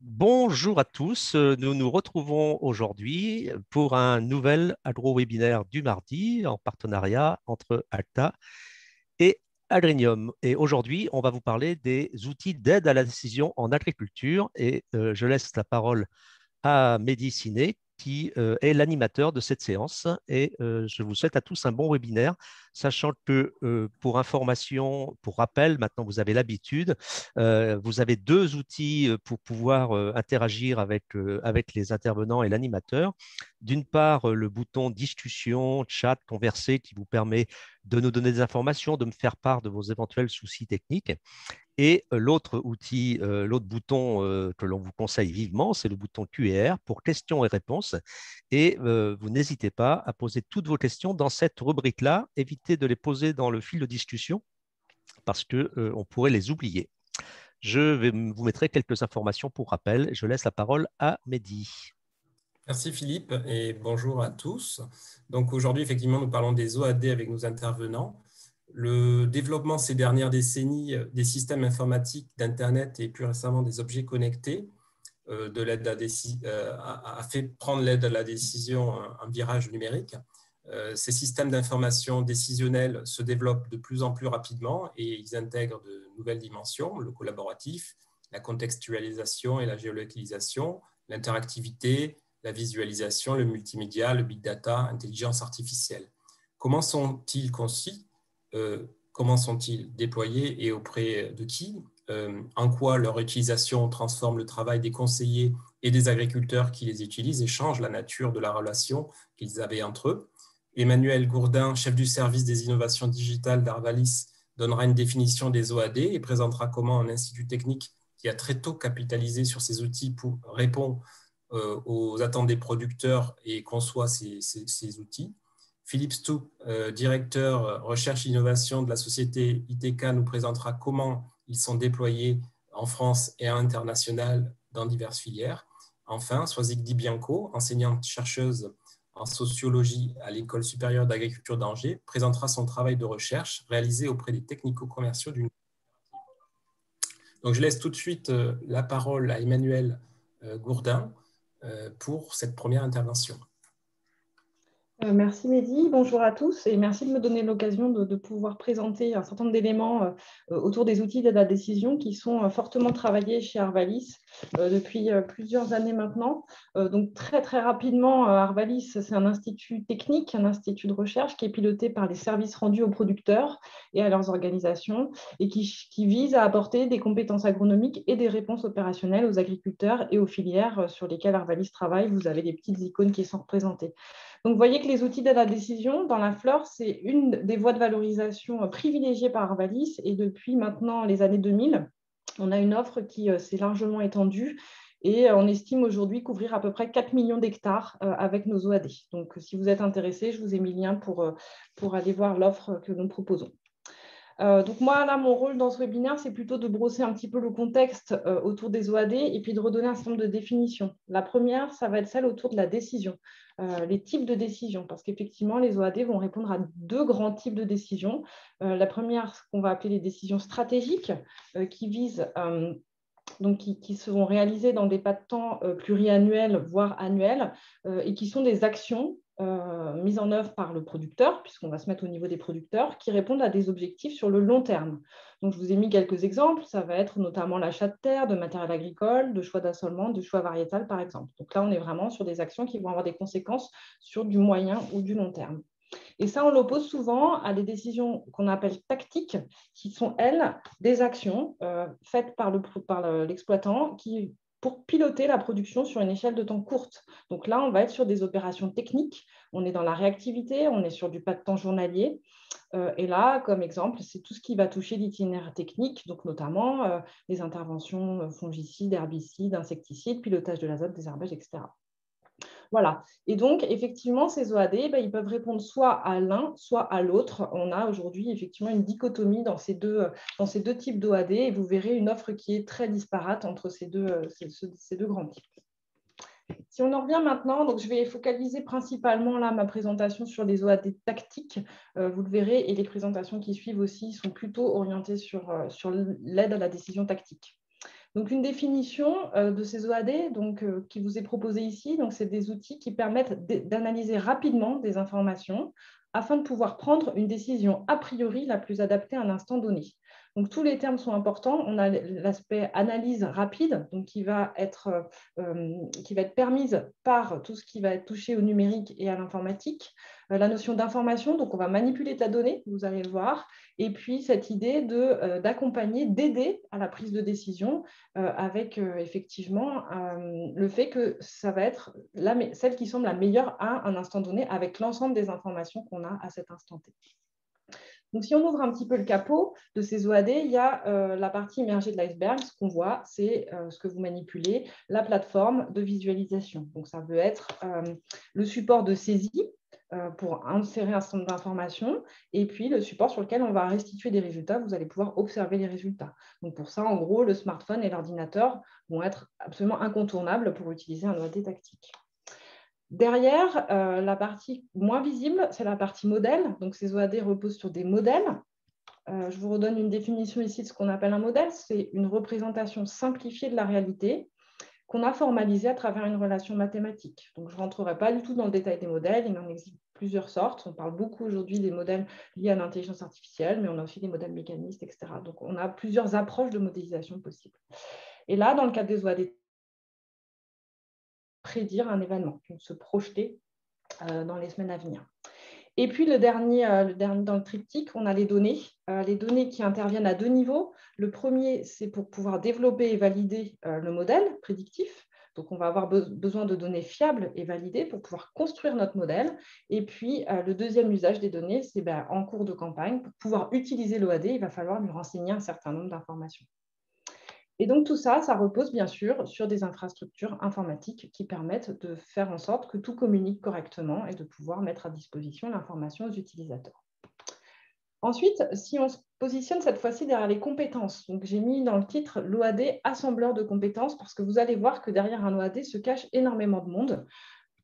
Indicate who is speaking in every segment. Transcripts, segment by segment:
Speaker 1: Bonjour à tous, nous nous retrouvons aujourd'hui pour un nouvel agro-webinaire du mardi en partenariat entre Alta et Adrenium. Et aujourd'hui, on va vous parler des outils d'aide à la décision en agriculture et je laisse la parole à Mehdi Siné, qui est l'animateur de cette séance. Et je vous souhaite à tous un bon webinaire, sachant que pour information, pour rappel, maintenant vous avez l'habitude, vous avez deux outils pour pouvoir interagir avec les intervenants et l'animateur. D'une part, le bouton discussion, chat, converser, qui vous permet de nous donner des informations, de me faire part de vos éventuels soucis techniques. Et l'autre outil, l'autre bouton que l'on vous conseille vivement, c'est le bouton Q&R pour questions et réponses. Et vous n'hésitez pas à poser toutes vos questions dans cette rubrique-là. Évitez de les poser dans le fil de discussion parce qu'on pourrait les oublier. Vous mettrai quelques informations pour rappel. Je laisse la parole à Mehdi.
Speaker 2: Merci Philippe et bonjour à tous. Donc aujourd'hui, effectivement, nous parlons des OAD avec nos intervenants. Le développement ces dernières décennies des systèmes informatiques, d'Internet et plus récemment des objets connectés a fait prendre l'aide à la décision un virage numérique. Ces systèmes d'information décisionnelle se développent de plus en plus rapidement et ils intègrent de nouvelles dimensions, le collaboratif, la contextualisation et la géolocalisation, l'interactivité, la visualisation, le multimédia, le big data, intelligence artificielle. Comment sont-ils conçus? Comment sont-ils déployés et auprès de qui? En quoi leur utilisation transforme le travail des conseillers et des agriculteurs qui les utilisent et change la nature de la relation qu'ils avaient entre eux? Emmanuel Gourdin, chef du service des innovations digitales d'Arvalis, donnera une définition des OAD et présentera comment un institut technique qui a très tôt capitalisé sur ces outils répond aux attentes des producteurs et conçoit ces outils. Philippe Stoup, directeur recherche et innovation de la société ITK, nous présentera comment ils sont déployés en France et à l'international dans diverses filières. Enfin, Soisig Di Bianco, enseignante-chercheuse en sociologie à l'École supérieure d'agriculture d'Angers, présentera son travail de recherche réalisé auprès des technico-commerciaux d'une. Donc, je laisse tout de suite la parole à Emmanuel Gourdin pour cette première intervention.
Speaker 3: Merci Mehdi, bonjour à tous et merci de me donner l'occasion de pouvoir présenter un certain nombre d'éléments autour des outils d'aide à la décision qui sont fortement travaillés chez Arvalis depuis plusieurs années maintenant. Donc très rapidement, Arvalis, c'est un institut technique, un institut de recherche qui est piloté par les services rendus aux producteurs et à leurs organisations et qui vise à apporter des compétences agronomiques et des réponses opérationnelles aux agriculteurs et aux filières sur lesquelles Arvalis travaille. Vous avez des petites icônes qui sont représentées. Donc, vous voyez que les outils d'aide à la décision, dans la fleur, c'est une des voies de valorisation privilégiées par Arvalis. Et depuis maintenant les années 2000, on a une offre qui s'est largement étendue et on estime aujourd'hui couvrir à peu près 4 millions d'hectares avec nos OAD. Donc, si vous êtes intéressé, je vous ai mis le lien pour aller voir l'offre que nous proposons. Donc moi, là, mon rôle dans ce webinaire, c'est plutôt de brosser un petit peu le contexte autour des OAD et puis de redonner un certain nombre de définitions. La première, ça va être celle autour de la décision, les types de décisions, parce qu'effectivement, les OAD vont répondre à deux grands types de décisions. La première, ce qu'on va appeler les décisions stratégiques, qui visent... Donc, qui seront réalisées dans des pas de temps pluriannuels, voire annuels, et qui sont des actions mises en œuvre par le producteur, puisqu'on va se mettre au niveau des producteurs, qui répondent à des objectifs sur le long terme. Donc, je vous ai mis quelques exemples. Ça va être notamment l'achat de terre, de matériel agricole, de choix d'assolement, de choix variétal, par exemple. Donc là, on est vraiment sur des actions qui vont avoir des conséquences sur du moyen ou du long terme. Et ça, on l'oppose souvent à des décisions qu'on appelle tactiques, qui sont, elles, des actions faites par l'exploitant pour piloter la production sur une échelle de temps courte. Donc là, on va être sur des opérations techniques, on est dans la réactivité, on est sur du pas de temps journalier. Et là, comme exemple, c'est tout ce qui va toucher l'itinéraire technique, donc notamment les interventions fongicides, herbicides, insecticides, pilotage de l'azote, des herbages, etc. Voilà. Et donc, effectivement, ces OAD, ils peuvent répondre soit à l'un, soit à l'autre. On a aujourd'hui, effectivement, une dichotomie dans ces deux types d'OAD et vous verrez une offre qui est très disparate entre ces deux grands types. Si on en revient maintenant, donc je vais focaliser principalement là ma présentation sur les OAD tactiques, vous le verrez, et les présentations qui suivent aussi sont plutôt orientées sur l'aide à la décision tactique. Donc, une définition de ces OAD qui vous est proposée ici, c'est des outils qui permettent d'analyser rapidement des informations afin de pouvoir prendre une décision a priori la plus adaptée à l'instant donné. Donc, tous les termes sont importants. On a l'aspect analyse rapide, donc qui va être permise par tout ce qui va être touché au numérique et à l'informatique. La notion d'information, donc on va manipuler ta donnée, vous allez le voir. Et puis, cette idée d'accompagner, d'aider à la prise de décision avec effectivement le fait que ça va être celle qui semble la meilleure à un instant donné avec l'ensemble des informations qu'on a à cet instant T. Donc, si on ouvre un petit peu le capot de ces OAD, il y a la partie immergée de l'iceberg. Ce qu'on voit, c'est ce que vous manipulez, la plateforme de visualisation. Donc, ça veut être le support de saisie pour insérer un certain nombre d'informations et puis le support sur lequel on va restituer des résultats. Vous allez pouvoir observer les résultats. Donc, pour ça, en gros, le smartphone et l'ordinateur vont être absolument incontournables pour utiliser un OAD tactique. Derrière, la partie moins visible, c'est la partie modèle. Donc, ces OAD reposent sur des modèles. Je vous redonne une définition ici de ce qu'on appelle un modèle. C'est une représentation simplifiée de la réalité qu'on a formalisée à travers une relation mathématique. Donc, je ne rentrerai pas du tout dans le détail des modèles. Il en existe plusieurs sortes. On parle beaucoup aujourd'hui des modèles liés à l'intelligence artificielle, mais on a aussi des modèles mécanistes, etc. Donc, on a plusieurs approches de modélisation possibles. Et là, dans le cadre des OAD, prédire un événement, donc se projeter dans les semaines à venir. Et puis, le dernier dans le triptyque, on a les données qui interviennent à deux niveaux. Le premier, c'est pour pouvoir développer et valider le modèle prédictif. Donc, on va avoir besoin de données fiables et validées pour pouvoir construire notre modèle. Et puis, le deuxième usage des données, c'est en cours de campagne. Pour pouvoir utiliser l'OAD, il va falloir lui renseigner un certain nombre d'informations. Et donc, tout ça, ça repose bien sûr sur des infrastructures informatiques qui permettent de faire en sorte que tout communique correctement et de pouvoir mettre à disposition l'information aux utilisateurs. Ensuite, si on se positionne cette fois-ci derrière les compétences, donc j'ai mis dans le titre l'OAD assembleur de compétences parce que vous allez voir que derrière un OAD se cache énormément de monde.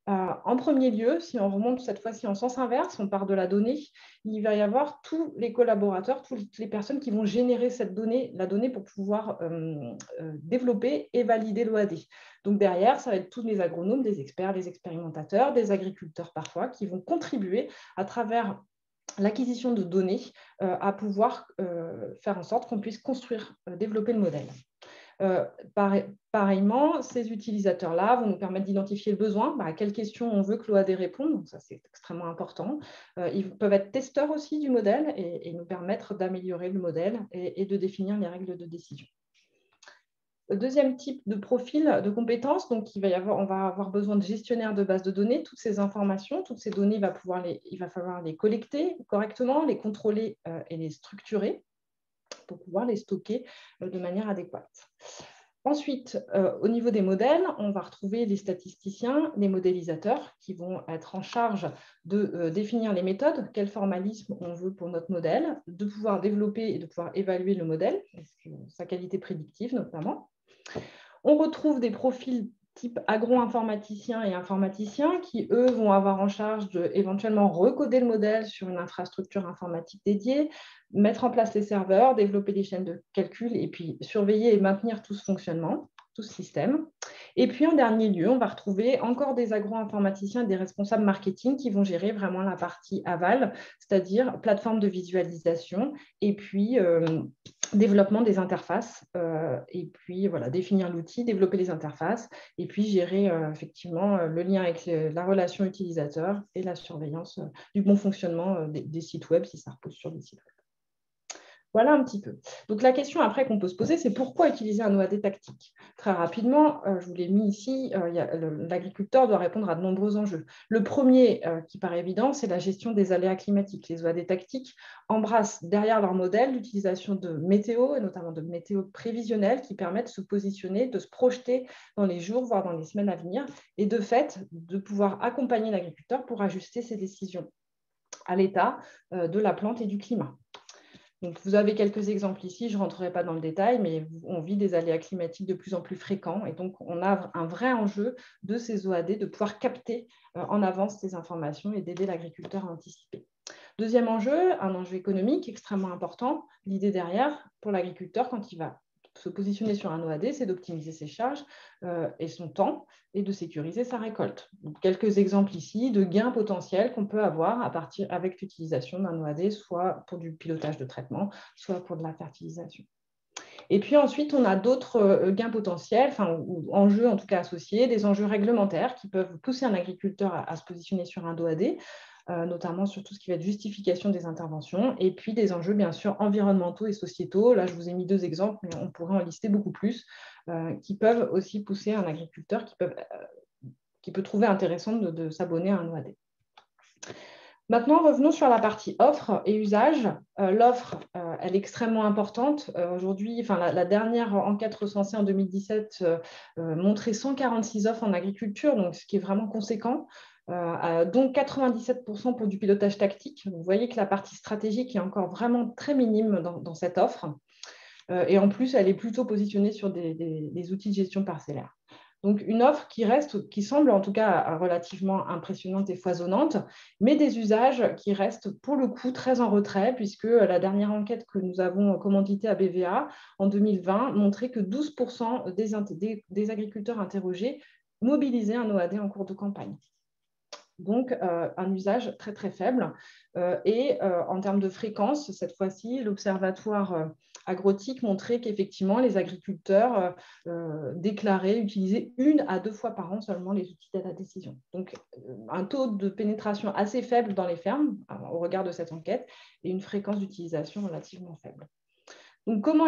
Speaker 3: En premier lieu, si on remonte cette fois-ci en sens inverse, on part de la donnée, il va y avoir tous les collaborateurs, toutes les personnes qui vont générer la donnée pour pouvoir développer et valider l'OAD. Donc derrière, ça va être tous les agronomes, des experts, des expérimentateurs, des agriculteurs parfois, qui vont contribuer à travers l'acquisition de données à pouvoir faire en sorte qu'on puisse construire, développer le modèle. Pareillement, ces utilisateurs-là vont nous permettre d'identifier le besoin, à quelles questions on veut que l'OAD réponde, donc ça c'est extrêmement important. Ils peuvent être testeurs aussi du modèle et nous permettre d'améliorer le modèle et de définir les règles de décision. Le deuxième type de profil de compétences, donc on va avoir besoin de gestionnaires de bases de données. Toutes ces informations, toutes ces données, il va falloir les collecter correctement, les contrôler et les structurer pour pouvoir les stocker de manière adéquate. Ensuite, au niveau des modèles, on va retrouver les statisticiens, les modélisateurs qui vont être en charge de définir les méthodes, quel formalisme on veut pour notre modèle, de pouvoir développer et de pouvoir évaluer le modèle, sa qualité prédictive notamment. On retrouve des profils type agro-informaticiens et informaticiens qui, eux, vont avoir en charge de éventuellement recoder le modèle sur une infrastructure informatique dédiée, mettre en place les serveurs, développer des chaînes de calcul et puis surveiller et maintenir tout ce fonctionnement, tout ce système. Et puis, en dernier lieu, on va retrouver encore des agro-informaticiens et des responsables marketing qui vont gérer vraiment la partie aval, c'est-à-dire plateforme de visualisation et puis développement des interfaces et puis voilà, définir l'outil, développer les interfaces et puis gérer effectivement le lien avec la relation utilisateur et la surveillance du bon fonctionnement des sites web si ça repose sur des sites web. Voilà un petit peu. Donc, la question après qu'on peut se poser, c'est pourquoi utiliser un OAD tactique? Très rapidement, je vous l'ai mis ici, l'agriculteur doit répondre à de nombreux enjeux. Le premier, qui paraît évident, c'est la gestion des aléas climatiques. Les OAD tactiques embrassent derrière leur modèle l'utilisation de météo, et notamment de météo prévisionnelle, qui permettent de se positionner, de se projeter dans les jours, voire dans les semaines à venir, et de fait, de pouvoir accompagner l'agriculteur pour ajuster ses décisions à l'état de la plante et du climat. Donc, vous avez quelques exemples ici, je ne rentrerai pas dans le détail, mais on vit des aléas climatiques de plus en plus fréquents et donc on a un vrai enjeu de ces OAD de pouvoir capter en avance ces informations et d'aider l'agriculteur à anticiper. Deuxième enjeu, un enjeu économique extrêmement important, l'idée derrière pour l'agriculteur quand il va se positionner sur un OAD, c'est d'optimiser ses charges et son temps et de sécuriser sa récolte. Donc, quelques exemples ici de gains potentiels qu'on peut avoir avec l'utilisation d'un OAD, soit pour du pilotage de traitement, soit pour de la fertilisation. Et puis ensuite, on a d'autres gains potentiels, ou enjeux en tout cas associés, des enjeux réglementaires qui peuvent pousser un agriculteur à se positionner sur un OAD, notamment sur tout ce qui va être justification des interventions, et puis des enjeux bien sûr environnementaux et sociétaux. Là, je vous ai mis 2 exemples, mais on pourrait en lister beaucoup plus, qui peuvent aussi pousser un agriculteur qui peut trouver intéressant de s'abonner à un OAD. Maintenant, revenons sur la partie offre et usage. L'offre, elle est extrêmement importante. Aujourd'hui, la dernière enquête recensée en 2017 montrait 146 offres en agriculture, donc ce qui est vraiment conséquent, dont 97% pour du pilotage tactique. Vous voyez que la partie stratégique est encore vraiment très minime dans cette offre. Et en plus, elle est plutôt positionnée sur des outils de gestion parcellaire. Donc, une offre qui semble en tout cas relativement impressionnante et foisonnante, mais des usages qui restent pour le coup très en retrait, puisque la dernière enquête que nous avons commanditée à BVA en 2020 montrait que 12% des agriculteurs interrogés mobilisaient un OAD en cours de campagne. Donc, un usage très, très faible. En termes de fréquence, cette fois-ci, l'Observatoire agrotique montrait qu'effectivement, les agriculteurs déclaraient utiliser 1 à 2 fois par an seulement les outils d'aide à la décision. Donc, un taux de pénétration assez faible dans les fermes, au regard de cette enquête, et une fréquence d'utilisation relativement faible. Donc, comment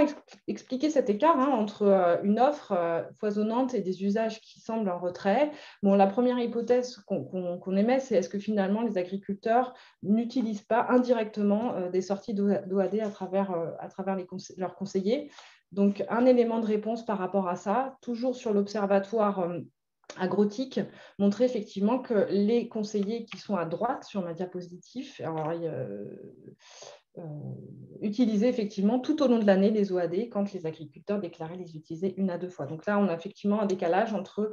Speaker 3: expliquer cet écart entre une offre foisonnante et des usages qui semblent en retrait? Bon, la première hypothèse qu'on émet, c'est est-ce que finalement les agriculteurs n'utilisent pas indirectement des sorties d'OAD à travers leurs conseillers? Donc, un élément de réponse par rapport à ça, toujours sur l'observatoire agrotique, montrait effectivement que les conseillers qui sont à droite sur ma diapositive, utiliser effectivement tout au long de l'année les OAD quand les agriculteurs déclaraient les utiliser 1 à 2 fois. Donc là, on a effectivement un décalage entre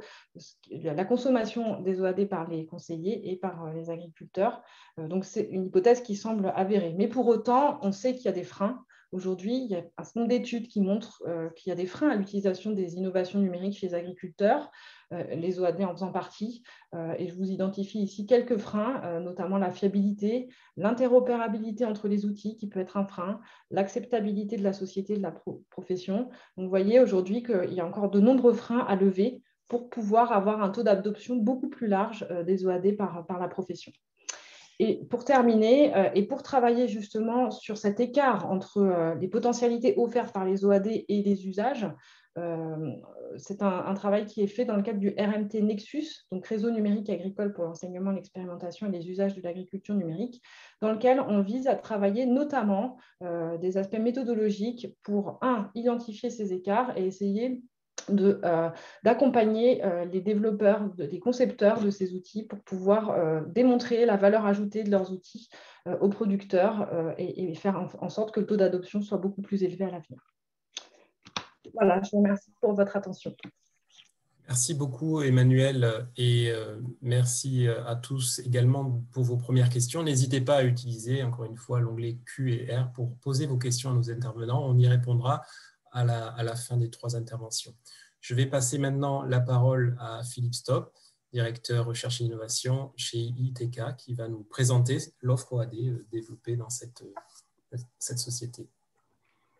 Speaker 3: la consommation des OAD par les conseillers et par les agriculteurs. Donc c'est une hypothèse qui semble avérée. Mais pour autant, on sait qu'il y a des freins. Aujourd'hui, il y a un certain nombre d'études qui montrent qu'il y a des freins à l'utilisation des innovations numériques chez les agriculteurs, les OAD en faisant partie. Et je vous identifie ici quelques freins, notamment la fiabilité, l'interopérabilité entre les outils qui peut être un frein, l'acceptabilité de la société, de la profession. Donc, vous voyez aujourd'hui qu'il y a encore de nombreux freins à lever pour pouvoir avoir un taux d'adoption beaucoup plus large des OAD par la profession. Et pour terminer, et pour travailler justement sur cet écart entre les potentialités offertes par les OAD et les usages, c'est un travail qui est fait dans le cadre du RMT Nexus, donc Réseau numérique agricole pour l'enseignement, l'expérimentation et les usages de l'agriculture numérique, dans lequel on vise à travailler notamment des aspects méthodologiques pour, identifier ces écarts et essayer d'accompagner les développeurs, les concepteurs de ces outils pour pouvoir démontrer la valeur ajoutée de leurs outils aux producteurs et faire en sorte que le taux d'adoption soit beaucoup plus élevé à l'avenir. Voilà, je vous remercie pour votre attention.
Speaker 2: Merci beaucoup Emmanuel et merci à tous également pour vos premières questions. N'hésitez pas à utiliser encore une fois l'onglet Q&R pour poser vos questions à nos intervenants. On y répondra à la fin des 3 interventions. Je vais passer maintenant la parole à Philippe Stopp, directeur recherche et innovation chez ITK, qui va nous présenter l'offre OAD développée dans cette société.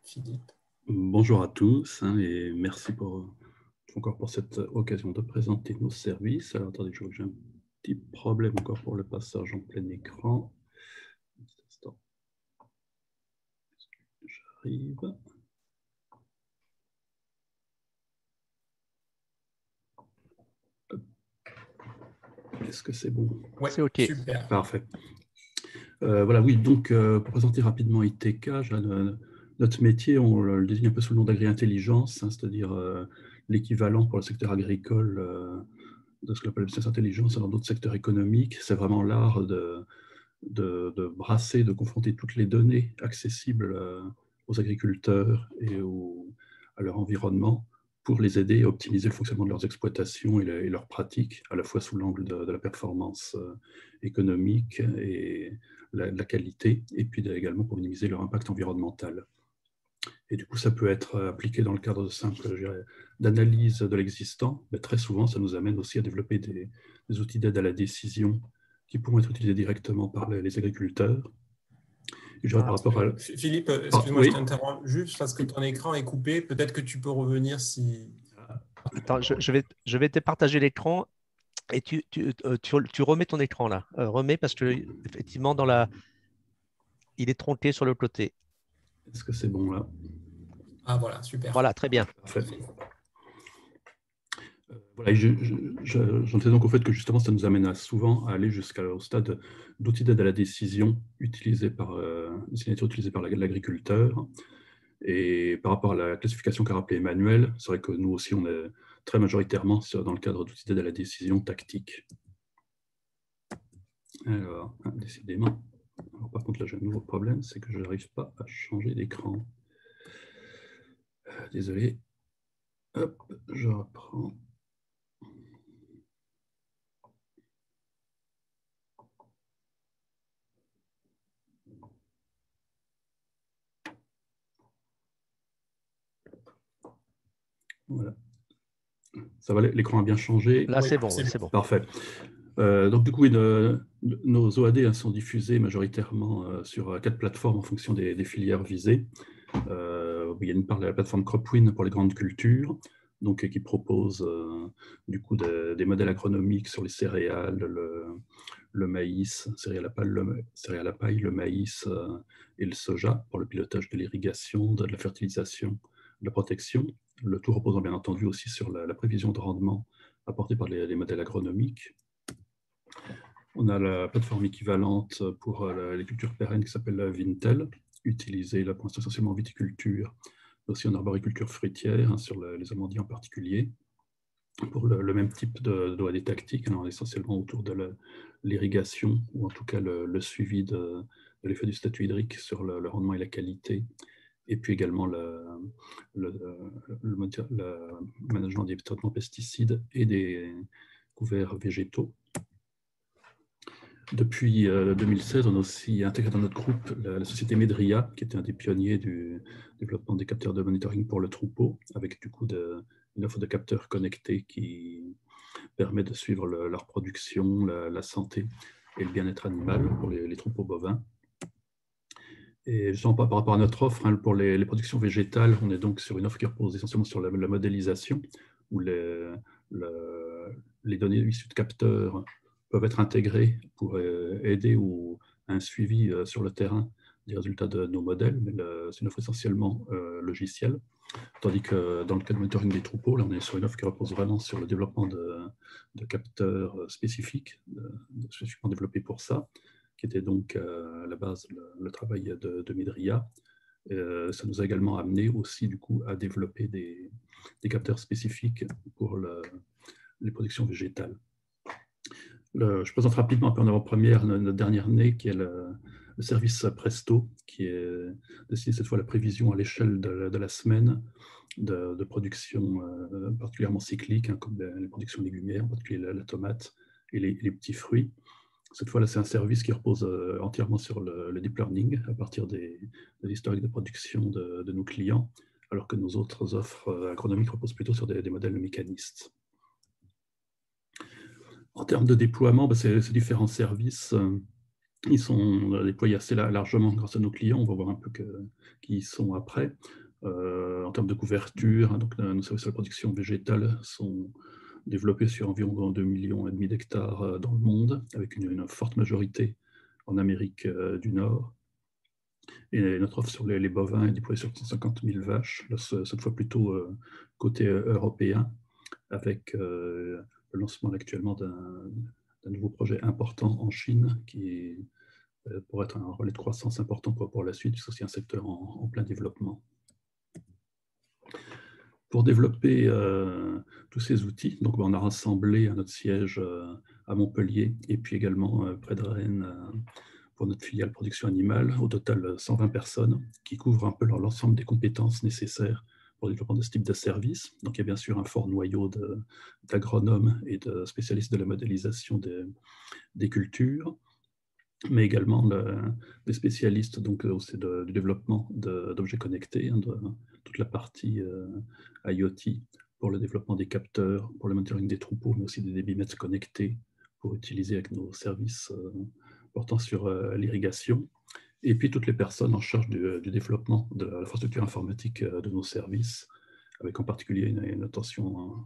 Speaker 2: Philippe.
Speaker 4: Bonjour à tous et merci encore pour cette occasion de présenter nos services. Alors attendez, j'ai un petit problème encore pour le passage en plein écran. J'arrive. Est-ce que c'est bon?
Speaker 2: Oui,
Speaker 1: c'est OK.
Speaker 2: Super.
Speaker 4: Parfait. Voilà, oui, donc pour présenter rapidement ITK, notre métier, on le désigne un peu sous le nom d'agri-intelligence, c'est-à-dire l'équivalent pour le secteur agricole de ce qu'on appelle le business intelligence dans d'autres secteurs économiques. C'est vraiment l'art de brasser, de confronter toutes les données accessibles aux agriculteurs et à leur environnement pour les aider à optimiser le fonctionnement de leurs exploitations et leurs pratiques, à la fois sous l'angle de la performance économique et la qualité, et puis également pour minimiser leur impact environnemental. Et du coup, ça peut être appliqué dans le cadre de simple d'analyse de l'existant, mais très souvent, ça nous amène aussi à développer des outils d'aide à la décision qui pourront être utilisés directement par les agriculteurs. Et je par rapport à...
Speaker 2: Philippe, excuse-moi, je t'interromps juste parce que ton écran est coupé. Peut-être que tu peux revenir si...
Speaker 1: Attends, je vais te partager l'écran et tu remets ton écran là. Remets parce que effectivement, il est tronqué sur le côté.
Speaker 4: Est-ce que c'est bon là?
Speaker 2: Ah voilà, super.
Speaker 1: Voilà, très bien.
Speaker 4: Parfait. Voilà, j'en sais donc au fait que justement ça nous amène souvent à aller jusqu'au stade d'outils d'aide à la décision utilisés par l'agriculteur. Et par rapport à la classification qu'a rappelé Emmanuel, c'est vrai que nous aussi on est très majoritairement dans le cadre d'outils d'aide à la décision tactique. Alors, décidément. Alors, par contre là j'ai un nouveau problème, c'est que je n'arrive pas à changer d'écran. Désolé. Hop, je reprends. Voilà. Ça va, l'écran a bien changé.
Speaker 1: Là, c'est bon, c'est bon.
Speaker 4: Parfait. Donc, du coup, nos OAD sont diffusés majoritairement sur 4 plateformes en fonction des filières visées. Il y a une part de la plateforme CropWin pour les grandes cultures, donc, qui propose du coup des modèles agronomiques sur les céréales, le maïs, céréales à paille, le maïs et le soja pour le pilotage de l'irrigation, de la fertilisation, de la protection. Le tout reposant bien entendu aussi sur la prévision de rendement apportée par les modèles agronomiques. On a la plateforme équivalente pour les cultures pérennes qui s'appelle Vintel, utilisée là pour l'instant essentiellement en viticulture, mais aussi en arboriculture fruitière, sur les amandiers en particulier, pour le même type d'OAD tactique, alors essentiellement autour de l'irrigation, ou en tout cas le suivi de l'effet du statut hydrique sur le rendement et la qualité, et puis également le management des traitements pesticides et des couverts végétaux. Depuis 2016, on a aussi intégré dans notre groupe la société Medria, qui était un des pionniers du développement des capteurs de monitoring pour le troupeau, avec du coup une offre de capteurs connectés qui permet de suivre la reproduction, la santé et le bien-être animal pour les troupeaux bovins. Et justement, par rapport à notre offre, pour les productions végétales, on est donc sur une offre qui repose essentiellement sur la modélisation, où les données issues de capteurs peuvent être intégrées pour aider à un suivi sur le terrain des résultats de nos modèles, mais c'est une offre essentiellement logicielle. Tandis que dans le cas de monitoring des troupeaux, là, on est sur une offre qui repose vraiment sur le développement de capteurs spécifiques, spécifiquement développés pour ça, qui était donc à la base le travail de Medria. Ça nous a également amené aussi du coup à développer des capteurs spécifiques pour les productions végétales. Je présente rapidement un peu en avant-première notre dernière née, qui est le service Presto, qui est destiné cette fois à la prévision à l'échelle de la semaine de production particulièrement cyclique, comme les productions légumières, en particulier la tomate et les petits fruits. Cette fois-là, c'est un service qui repose entièrement sur le deep learning à partir de l'historique de production de nos clients, alors que nos autres offres agronomiques reposent plutôt sur des modèles mécanistes. En termes de déploiement, ces différents services, ils sont déployés assez largement grâce à nos clients. On va voir un peu qui ils sont après. En termes de couverture, donc, nos services de production végétale sont développés sur environ 2,5 millions d'hectares dans le monde, avec une forte majorité en Amérique du Nord. Et notre offre sur les bovins est déployée sur 150 000 vaches, là, cette fois plutôt côté européen, avec le lancement actuellement d'un nouveau projet important en Chine qui pourrait être un relais de croissance important pour la suite, puisque c'est un secteur en plein développement. Pour développer tous ces outils, donc, on a rassemblé à notre siège à Montpellier et puis également près de Rennes pour notre filiale production animale, au total 120 personnes qui couvrent un peu l'ensemble des compétences nécessaires pour le développement de ce type de service. Donc, il y a bien sûr un fort noyau d'agronomes et de spécialistes de la modélisation des cultures. mais également des spécialistes donc, aussi du développement d'objets connectés, hein, de toute la partie IoT pour le développement des capteurs, pour le monitoring des troupeaux, mais aussi des débitmètres connectés pour utiliser avec nos services portant sur l'irrigation. Et puis toutes les personnes en charge du développement de l'infrastructure informatique de nos services, avec en particulier une attention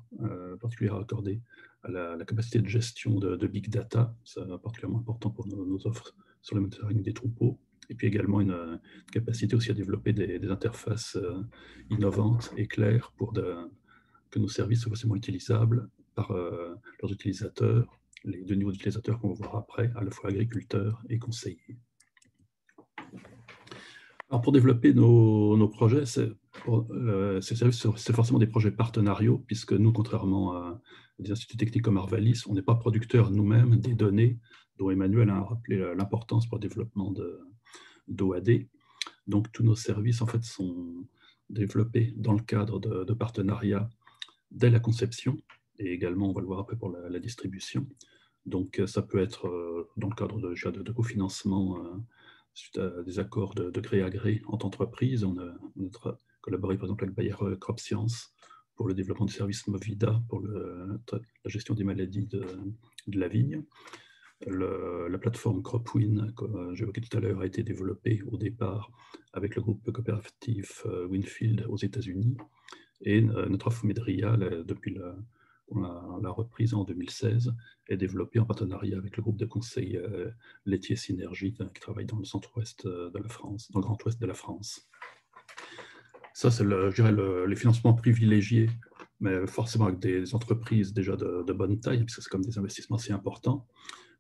Speaker 4: particulière accordée à la capacité de gestion de big data. C'est particulièrement important pour nos offres sur le monitoring des troupeaux. Et puis également une capacité aussi à développer des interfaces innovantes et claires pour que nos services soient facilement utilisables par leurs utilisateurs, les deux niveaux d'utilisateurs qu'on va voir après, à la fois agriculteurs et conseillers. Alors pour développer nos projets, ces services, c'est forcément des projets partenariaux, puisque nous, contrairement à des instituts techniques comme Arvalis, on n'est pas producteurs nous-mêmes des données dont Emmanuel a rappelé l'importance pour le développement d'OAD. Donc tous nos services en fait, sont développés dans le cadre de partenariats dès la conception, et également, on va le voir après pour la distribution. Donc ça peut être dans le cadre de cofinancement suite à des accords de gré à gré entre entreprises. On a collaboré par exemple avec Bayer Crop Science pour le développement du service Movida pour la gestion des maladies de la vigne. La plateforme CropWin, que j'évoquais tout à l'heure, a été développée au départ avec le groupe coopératif Winfield aux États-Unis. Et notre offre Medria, depuis la reprise en 2016, est développée en partenariat avec le groupe de conseil laitier Synergie, qui travaille dans le centre-ouest de la France, dans le grand ouest de la France. Ça, c'est, je dirais, les financements privilégiés, mais forcément avec des entreprises déjà de bonne taille, parce que c'est comme des investissements assez importants,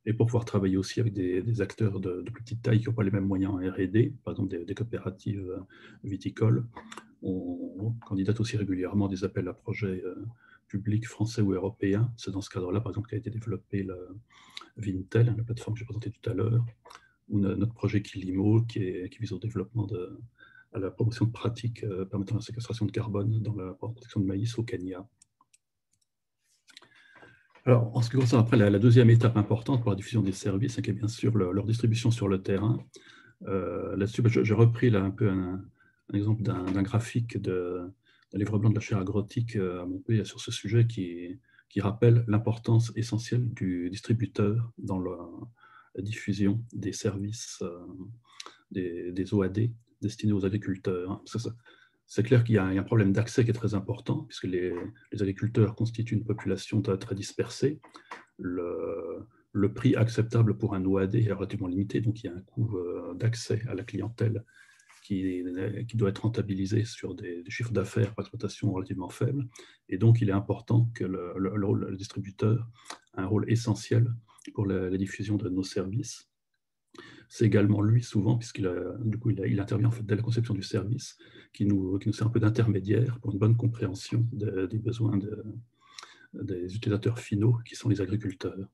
Speaker 4: et pour pouvoir travailler aussi avec des acteurs de plus petite taille qui n'ont pas les mêmes moyens en R&D, par exemple des coopératives viticoles. On candidate aussi régulièrement des appels à projets publics français ou européens. C'est dans ce cadre-là, par exemple, qu'a été développé le Vintel, la plateforme que j'ai présentée tout à l'heure, ou notre projet Kilimo, qui vise au développement à la promotion de pratiques permettant la séquestration de carbone dans la production de maïs au Kenya. Alors, en ce qui concerne après la deuxième étape importante pour la diffusion des services, qui est bien sûr leur distribution sur le terrain, là-dessus, j'ai repris là un peu un exemple d'un graphique d'un livre blanc de la chaire agrotique à Montpellier sur ce sujet qui rappelle l'importance essentielle du distributeur dans la diffusion des services des OAD destinés aux agriculteurs. C'est clair qu'il y a un problème d'accès qui est très important, puisque les agriculteurs constituent une population très dispersée. Le prix acceptable pour un OAD est relativement limité, donc il y a un coût d'accès à la clientèle qui doit être rentabilisé sur des chiffres d'affaires par exploitation relativement faibles. Et donc, il est important que le distributeur ait un rôle essentiel pour la diffusion de nos services. C'est également lui, souvent, puisqu'il intervient en fait dès la conception du service, qui nous sert un peu d'intermédiaire pour une bonne compréhension des besoins des utilisateurs finaux, qui sont les agriculteurs.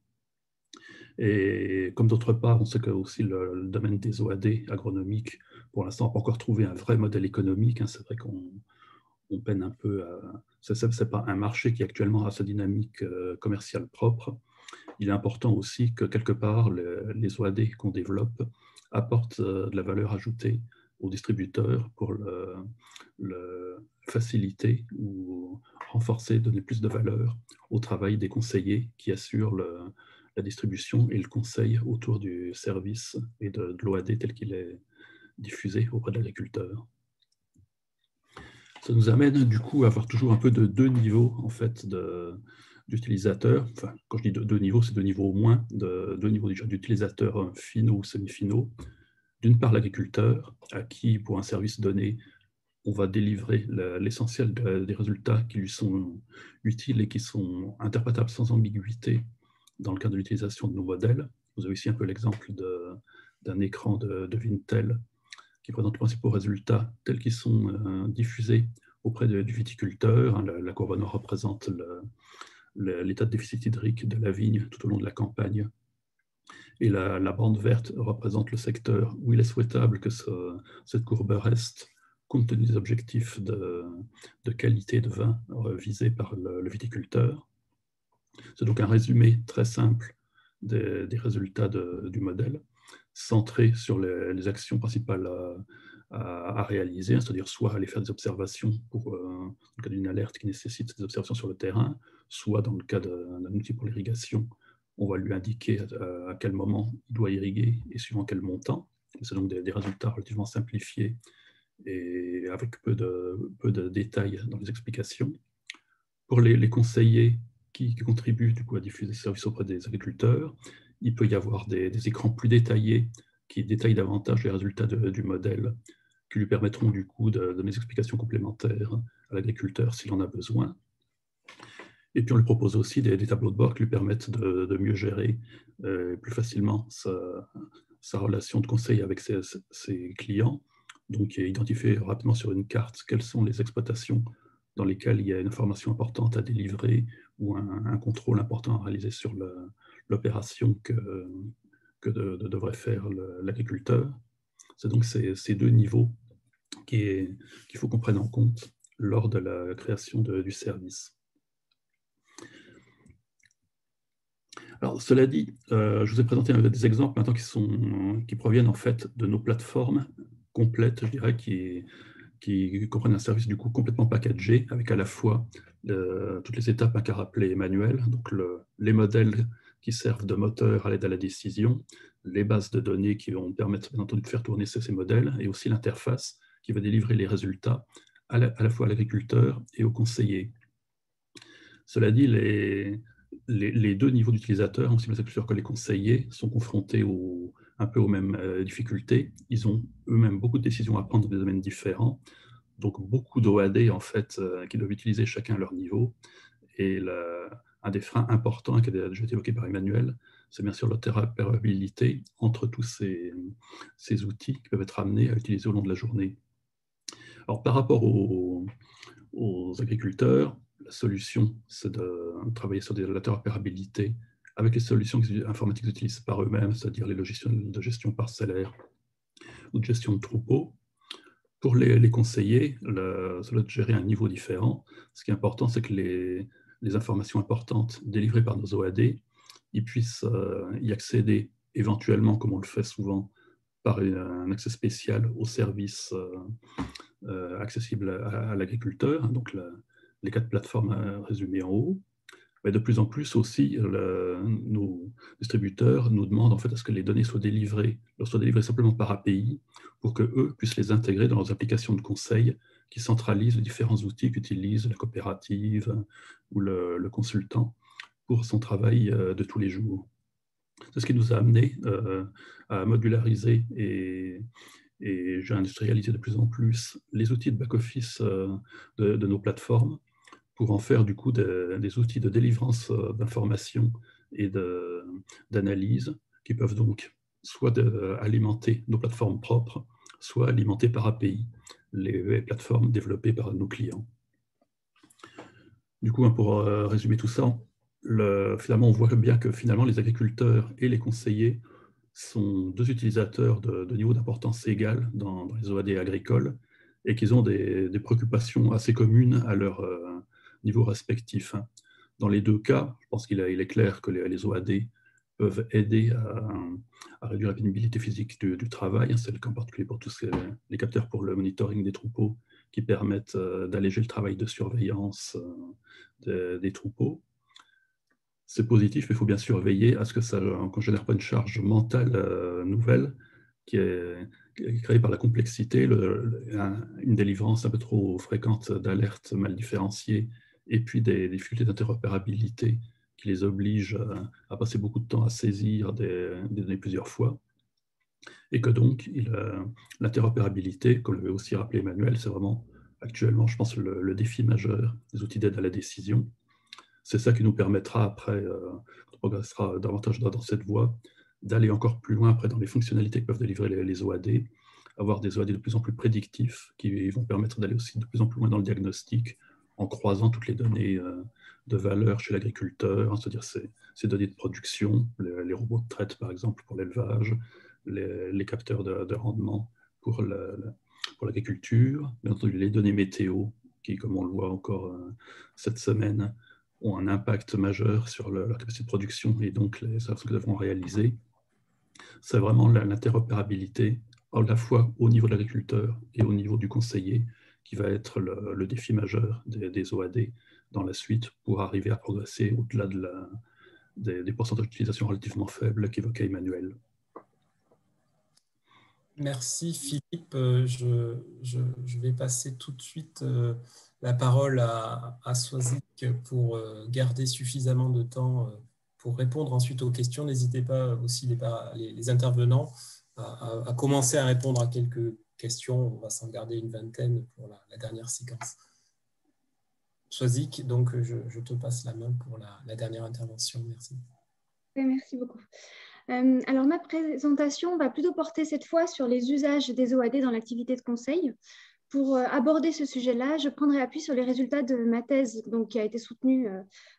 Speaker 4: Et comme d'autre part, on sait que aussi le domaine des OAD agronomiques, pour l'instant, n'a pas encore trouvé un vrai modèle économique. C'est vrai qu'on peine un peu à... Ce n'est pas un marché qui actuellement a sa dynamique commerciale propre. Il est important aussi que quelque part, les OAD qu'on développe apportent de la valeur ajoutée aux distributeurs pour le faciliter ou renforcer, donner plus de valeur au travail des conseillers qui assurent la distribution et le conseil autour du service et de l'OAD tel qu'il est diffusé auprès de l'agriculteur. Ça nous amène du coup à avoir toujours un peu de deux niveaux en fait d'utilisateurs. Enfin, quand je dis deux niveaux, c'est deux niveaux au moins, deux niveaux déjà d'utilisateurs finaux ou semi-finaux. D'une part, l'agriculteur, à qui, pour un service donné, on va délivrer l'essentiel des résultats qui lui sont utiles et qui sont interprétables sans ambiguïté dans le cadre de l'utilisation de nos modèles. Vous avez ici un peu l'exemple d'un écran de Vintel qui présente les principaux résultats tels qu'ils sont diffusés auprès du viticulteur. La courbe noire représente l'état de déficit hydrique de la vigne tout au long de la campagne. Et la bande verte représente le secteur où il est souhaitable que cette courbe reste, compte tenu des objectifs de qualité de vin visés par le viticulteur. C'est donc un résumé très simple des résultats du modèle. centré sur les actions principales à réaliser, c'est-à-dire soit aller faire des observations dans le cas d'une alerte qui nécessite des observations sur le terrain, soit dans le cas d'un outil pour l'irrigation, on va lui indiquer à quel moment il doit irriguer et suivant quel montant. C'est donc des résultats relativement simplifiés et avec peu de détails dans les explications. Pour les conseillers qui contribuent du coup, à diffuser ces services auprès des agriculteurs, il peut y avoir des écrans plus détaillés qui détaillent davantage les résultats du modèle, qui lui permettront du coup de donner des explications complémentaires à l'agriculteur s'il en a besoin. Et puis on lui propose aussi des tableaux de bord qui lui permettent de mieux gérer plus facilement sa relation de conseil avec ses clients. Donc identifier rapidement sur une carte quelles sont les exploitations dans lesquelles il y a une information importante à délivrer ou un contrôle important à réaliser sur l'opération que devrait faire l'agriculteur. C'est donc ces deux niveaux qu'il faut qu'on prenne en compte lors de la création du service. Alors, cela dit, je vous ai présenté des exemples maintenant qui proviennent en fait de nos plateformes complètes, je dirais, qui comprennent un service du coup complètement packagé, avec à la fois toutes les étapes qu'à rappeler Emmanuel, donc les modèles qui servent de moteur à l'aide à la décision, les bases de données qui vont permettre bien entendu de faire tourner ces modèles, et aussi l'interface qui va délivrer les résultats à la fois à l'agriculteur et au conseiller. Cela dit, les deux niveaux d'utilisateurs, aussi les agriculteurs que les conseillers, sont confrontés un peu aux mêmes difficultés. Ils ont eux-mêmes beaucoup de décisions à prendre dans des domaines différents, donc beaucoup d'OAD en fait, qui doivent utiliser chacun à leur niveau. Et un des freins importants qui a déjà été évoqué par Emmanuel, c'est bien sûr l'interopérabilité entre tous ces outils qui peuvent être amenés à utiliser au long de la journée. Alors par rapport aux agriculteurs, la solution, c'est de travailler sur l'interopérabilité avec les solutions informatiques qu'ils utilisent par eux-mêmes, c'est-à-dire les logiciels de gestion parcellaire ou de gestion de troupeaux. Pour les conseillers, ça doit gérer un niveau différent. Ce qui est important, c'est que les informations importantes délivrées par nos OAD, ils puissent y accéder éventuellement, comme on le fait souvent, par un accès spécial aux services accessibles à l'agriculteur, donc les 4 plateformes résumées en haut. Mais de plus en plus aussi, nos distributeurs nous demandent en fait à ce que les données soient délivrées simplement par API pour qu'eux puissent les intégrer dans leurs applications de conseil qui centralisent les différents outils qu'utilise la coopérative ou le consultant pour son travail de tous les jours. C'est ce qui nous a amené à modulariser et industrialiser de plus en plus les outils de back-office de nos plateformes pour en faire du coup des outils de délivrance d'informations et d'analyse qui peuvent donc soit alimenter nos plateformes propres, soit alimenter par API les plateformes développées par nos clients. Du coup, pour résumer tout ça, finalement, on voit bien que finalement, les agriculteurs et les conseillers sont deux utilisateurs de niveau d'importance égale dans les OAD agricoles et qu'ils ont des préoccupations assez communes à leur niveau respectif. Dans les deux cas, je pense qu'il est clair que les OAD peuvent aider à réduire la pénibilité physique du travail. C'est le cas en particulier pour tous les capteurs pour le monitoring des troupeaux qui permettent d'alléger le travail de surveillance des troupeaux. C'est positif, mais il faut bien sûr veiller à ce que ça ne génère pas une charge mentale nouvelle qui est créée par la complexité, une délivrance un peu trop fréquente d'alertes mal différenciées et puis des difficultés d'interopérabilité qui les obligent à passer beaucoup de temps à saisir des données plusieurs fois. Et que donc, l'interopérabilité, comme l'avait aussi rappelé Emmanuel, c'est vraiment actuellement, je pense, le défi majeur des outils d'aide à la décision. C'est ça qui nous permettra après, quand on progressera davantage dans cette voie, d'aller encore plus loin après dans les fonctionnalités que peuvent délivrer les OAD, avoir des OAD de plus en plus prédictifs qui vont permettre d'aller aussi de plus en plus loin dans le diagnostic en croisant toutes les données de valeur chez l'agriculteur, c'est-à-dire ces données de production, les robots de traite par exemple pour l'élevage, les capteurs de rendement pour l'agriculture, bien entendu les données météo qui, comme on le voit encore cette semaine, ont un impact majeur sur leur capacité de production et donc les actions que nous avons réalisées. C'est vraiment l'interopérabilité, à la fois au niveau de l'agriculteur et au niveau du conseiller, qui va être le défi majeur des OAD dans la suite pour arriver à progresser au-delà des pourcentages d'utilisation relativement faibles qu'évoquait Emmanuel.
Speaker 2: Merci Philippe. Je vais passer tout de suite la parole à Soisic pour garder suffisamment de temps pour répondre ensuite aux questions. N'hésitez pas aussi les intervenants à commencer à répondre à quelques questions. On va s'en garder une vingtaine pour la dernière séquence. Soisic, donc je te passe la main pour la dernière intervention. Merci.
Speaker 5: Merci beaucoup. Alors, ma présentation va plutôt porter cette fois sur les usages des OAD dans l'activité de conseil. Pour aborder ce sujet-là, je prendrai appui sur les résultats de ma thèse donc, qui a été soutenue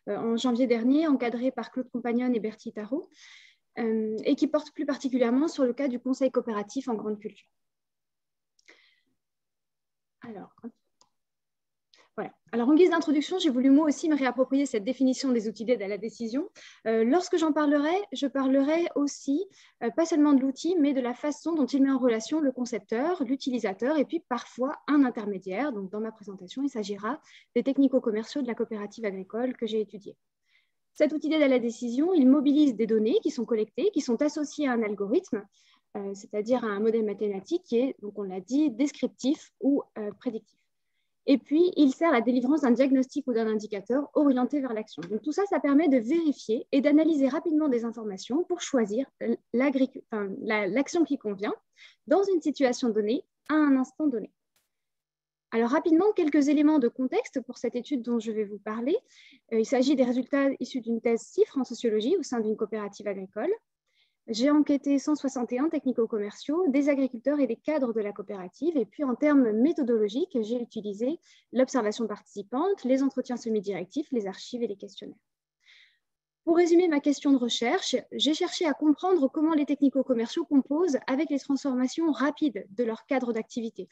Speaker 5: en janvier dernier, encadrée par Claude Compagnon et Bertie Tarot, et qui porte plus particulièrement sur le cas du conseil coopératif en grande culture. Alors, en guise d'introduction, j'ai voulu moi aussi me réapproprier cette définition des outils d'aide à la décision. Lorsque j'en parlerai, je parlerai aussi, pas seulement de l'outil, mais de la façon dont il met en relation le concepteur, l'utilisateur et puis parfois un intermédiaire. Donc, dans ma présentation, il s'agira des technico-commerciaux de la coopérative agricole que j'ai étudiée. Cet outil d'aide à la décision, il mobilise des données qui sont collectées, qui sont associées à un algorithme, c'est-à-dire à un modèle mathématique qui est, donc on l'a dit, descriptif ou prédictif. Et puis, il sert à la délivrance d'un diagnostic ou d'un indicateur orienté vers l'action. Donc, tout ça, ça permet de vérifier et d'analyser rapidement des informations pour choisir l'action qui convient dans une situation donnée à un instant donné. Alors, rapidement, quelques éléments de contexte pour cette étude dont je vais vous parler. Il s'agit des résultats issus d'une thèse CIFRE en sociologie au sein d'une coopérative agricole. J'ai enquêté 161 technico-commerciaux, des agriculteurs et des cadres de la coopérative. Et puis, en termes méthodologiques, j'ai utilisé l'observation participante, les entretiens semi-directifs, les archives et les questionnaires. Pour résumer ma question de recherche, j'ai cherché à comprendre comment les technico-commerciaux composent avec les transformations rapides de leur cadre d'activité.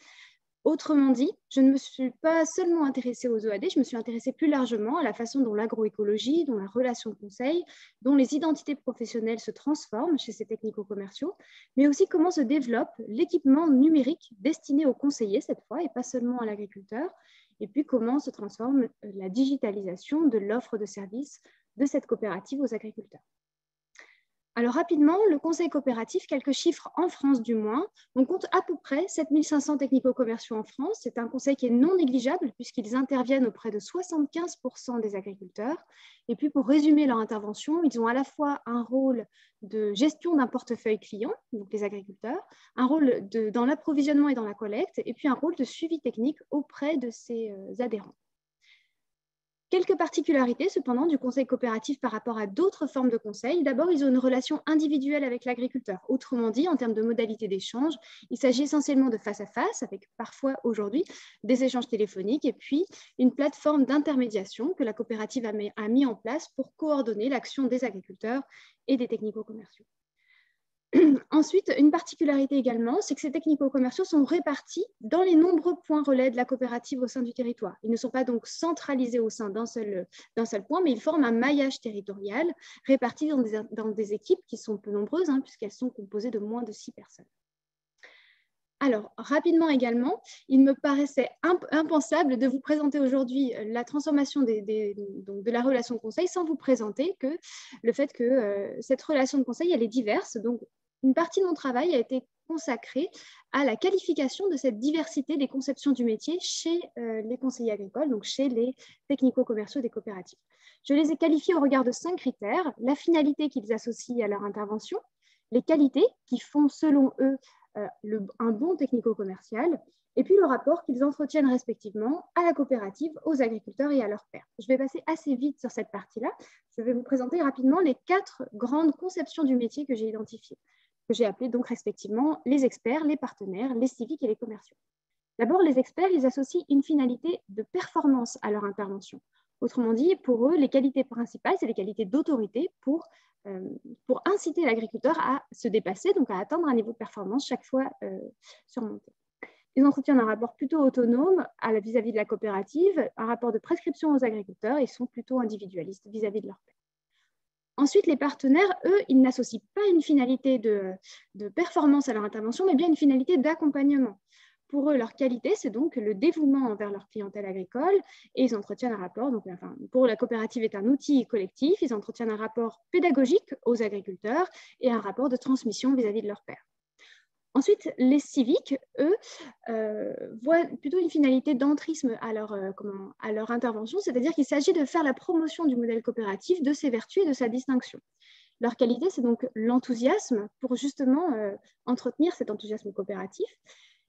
Speaker 5: Autrement dit, je ne me suis pas seulement intéressée aux OAD, je me suis intéressée plus largement à la façon dont l'agroécologie, dont la relation conseil, dont les identités professionnelles se transforment chez ces technico-commerciaux, mais aussi comment se développe l'équipement numérique destiné aux conseillers cette fois, et pas seulement à l'agriculteur, et puis comment se transforme la digitalisation de l'offre de services de cette coopérative aux agriculteurs. Alors rapidement, le conseil coopératif, quelques chiffres en France du moins, on compte à peu près 7500 technico-commerciaux en France. C'est un conseil qui est non négligeable puisqu'ils interviennent auprès de 75% des agriculteurs. Et puis pour résumer leur intervention, ils ont à la fois un rôle de gestion d'un portefeuille client, donc les agriculteurs, un rôle dans l'approvisionnement et dans la collecte, et puis un rôle de suivi technique auprès de ses adhérents. Quelques particularités cependant du conseil coopératif par rapport à d'autres formes de conseil. D'abord, ils ont une relation individuelle avec l'agriculteur. Autrement dit, en termes de modalités d'échange, il s'agit essentiellement de face à face, avec parfois aujourd'hui des échanges téléphoniques, et puis une plateforme d'intermédiation que la coopérative a mis en place pour coordonner l'action des agriculteurs et des technico-commerciaux. Ensuite, une particularité également, c'est que ces technico-commerciaux sont répartis dans les nombreux points relais de la coopérative au sein du territoire. Ils ne sont pas donc centralisés au sein d'un seul point, mais ils forment un maillage territorial réparti dans des équipes qui sont peu nombreuses, puisqu'elles sont composées de moins de 6 personnes. Alors, rapidement également, il me paraissait impensable de vous présenter aujourd'hui la transformation de la relation conseil sans vous présenter que le fait que cette relation de conseil, elle est diverse. Donc, une partie de mon travail a été consacrée à la qualification de cette diversité des conceptions du métier chez les conseillers agricoles, donc chez les technico-commerciaux des coopératives. Je les ai qualifiés au regard de 5 critères: la finalité qu'ils associent à leur intervention, les qualités qui font selon eux un bon technico-commercial, et puis le rapport qu'ils entretiennent respectivement à la coopérative, aux agriculteurs et à leurs pairs. Je vais passer assez vite sur cette partie-là. Je vais vous présenter rapidement les 4 grandes conceptions du métier que j'ai identifiées, que j'ai appelées donc respectivement les experts, les partenaires, les civiques et les commerciaux. D'abord, les experts, ils associent une finalité de performance à leur intervention. Autrement dit, pour eux, les qualités principales, c'est les qualités d'autorité pour inciter l'agriculteur à se dépasser, donc à atteindre un niveau de performance chaque fois surmonté. Ils entretiennent un rapport plutôt autonome vis-à-vis de la coopérative, un rapport de prescription aux agriculteurs, et sont plutôt individualistes vis-à-vis de leur pairs. Ensuite, les partenaires, eux, ils n'associent pas une finalité de performance à leur intervention, mais bien une finalité d'accompagnement. Pour eux, leur qualité, c'est donc le dévouement envers leur clientèle agricole et ils entretiennent un rapport. Donc, enfin, pour eux, la coopérative est un outil collectif. Ils entretiennent un rapport pédagogique aux agriculteurs et un rapport de transmission vis-à-vis de leurs pairs. Ensuite, les civiques, eux, voient plutôt une finalité d'entrisme à leur intervention, c'est-à-dire qu'il s'agit de faire la promotion du modèle coopératif, de ses vertus et de sa distinction. Leur qualité, c'est donc l'enthousiasme pour justement entretenir cet enthousiasme coopératif.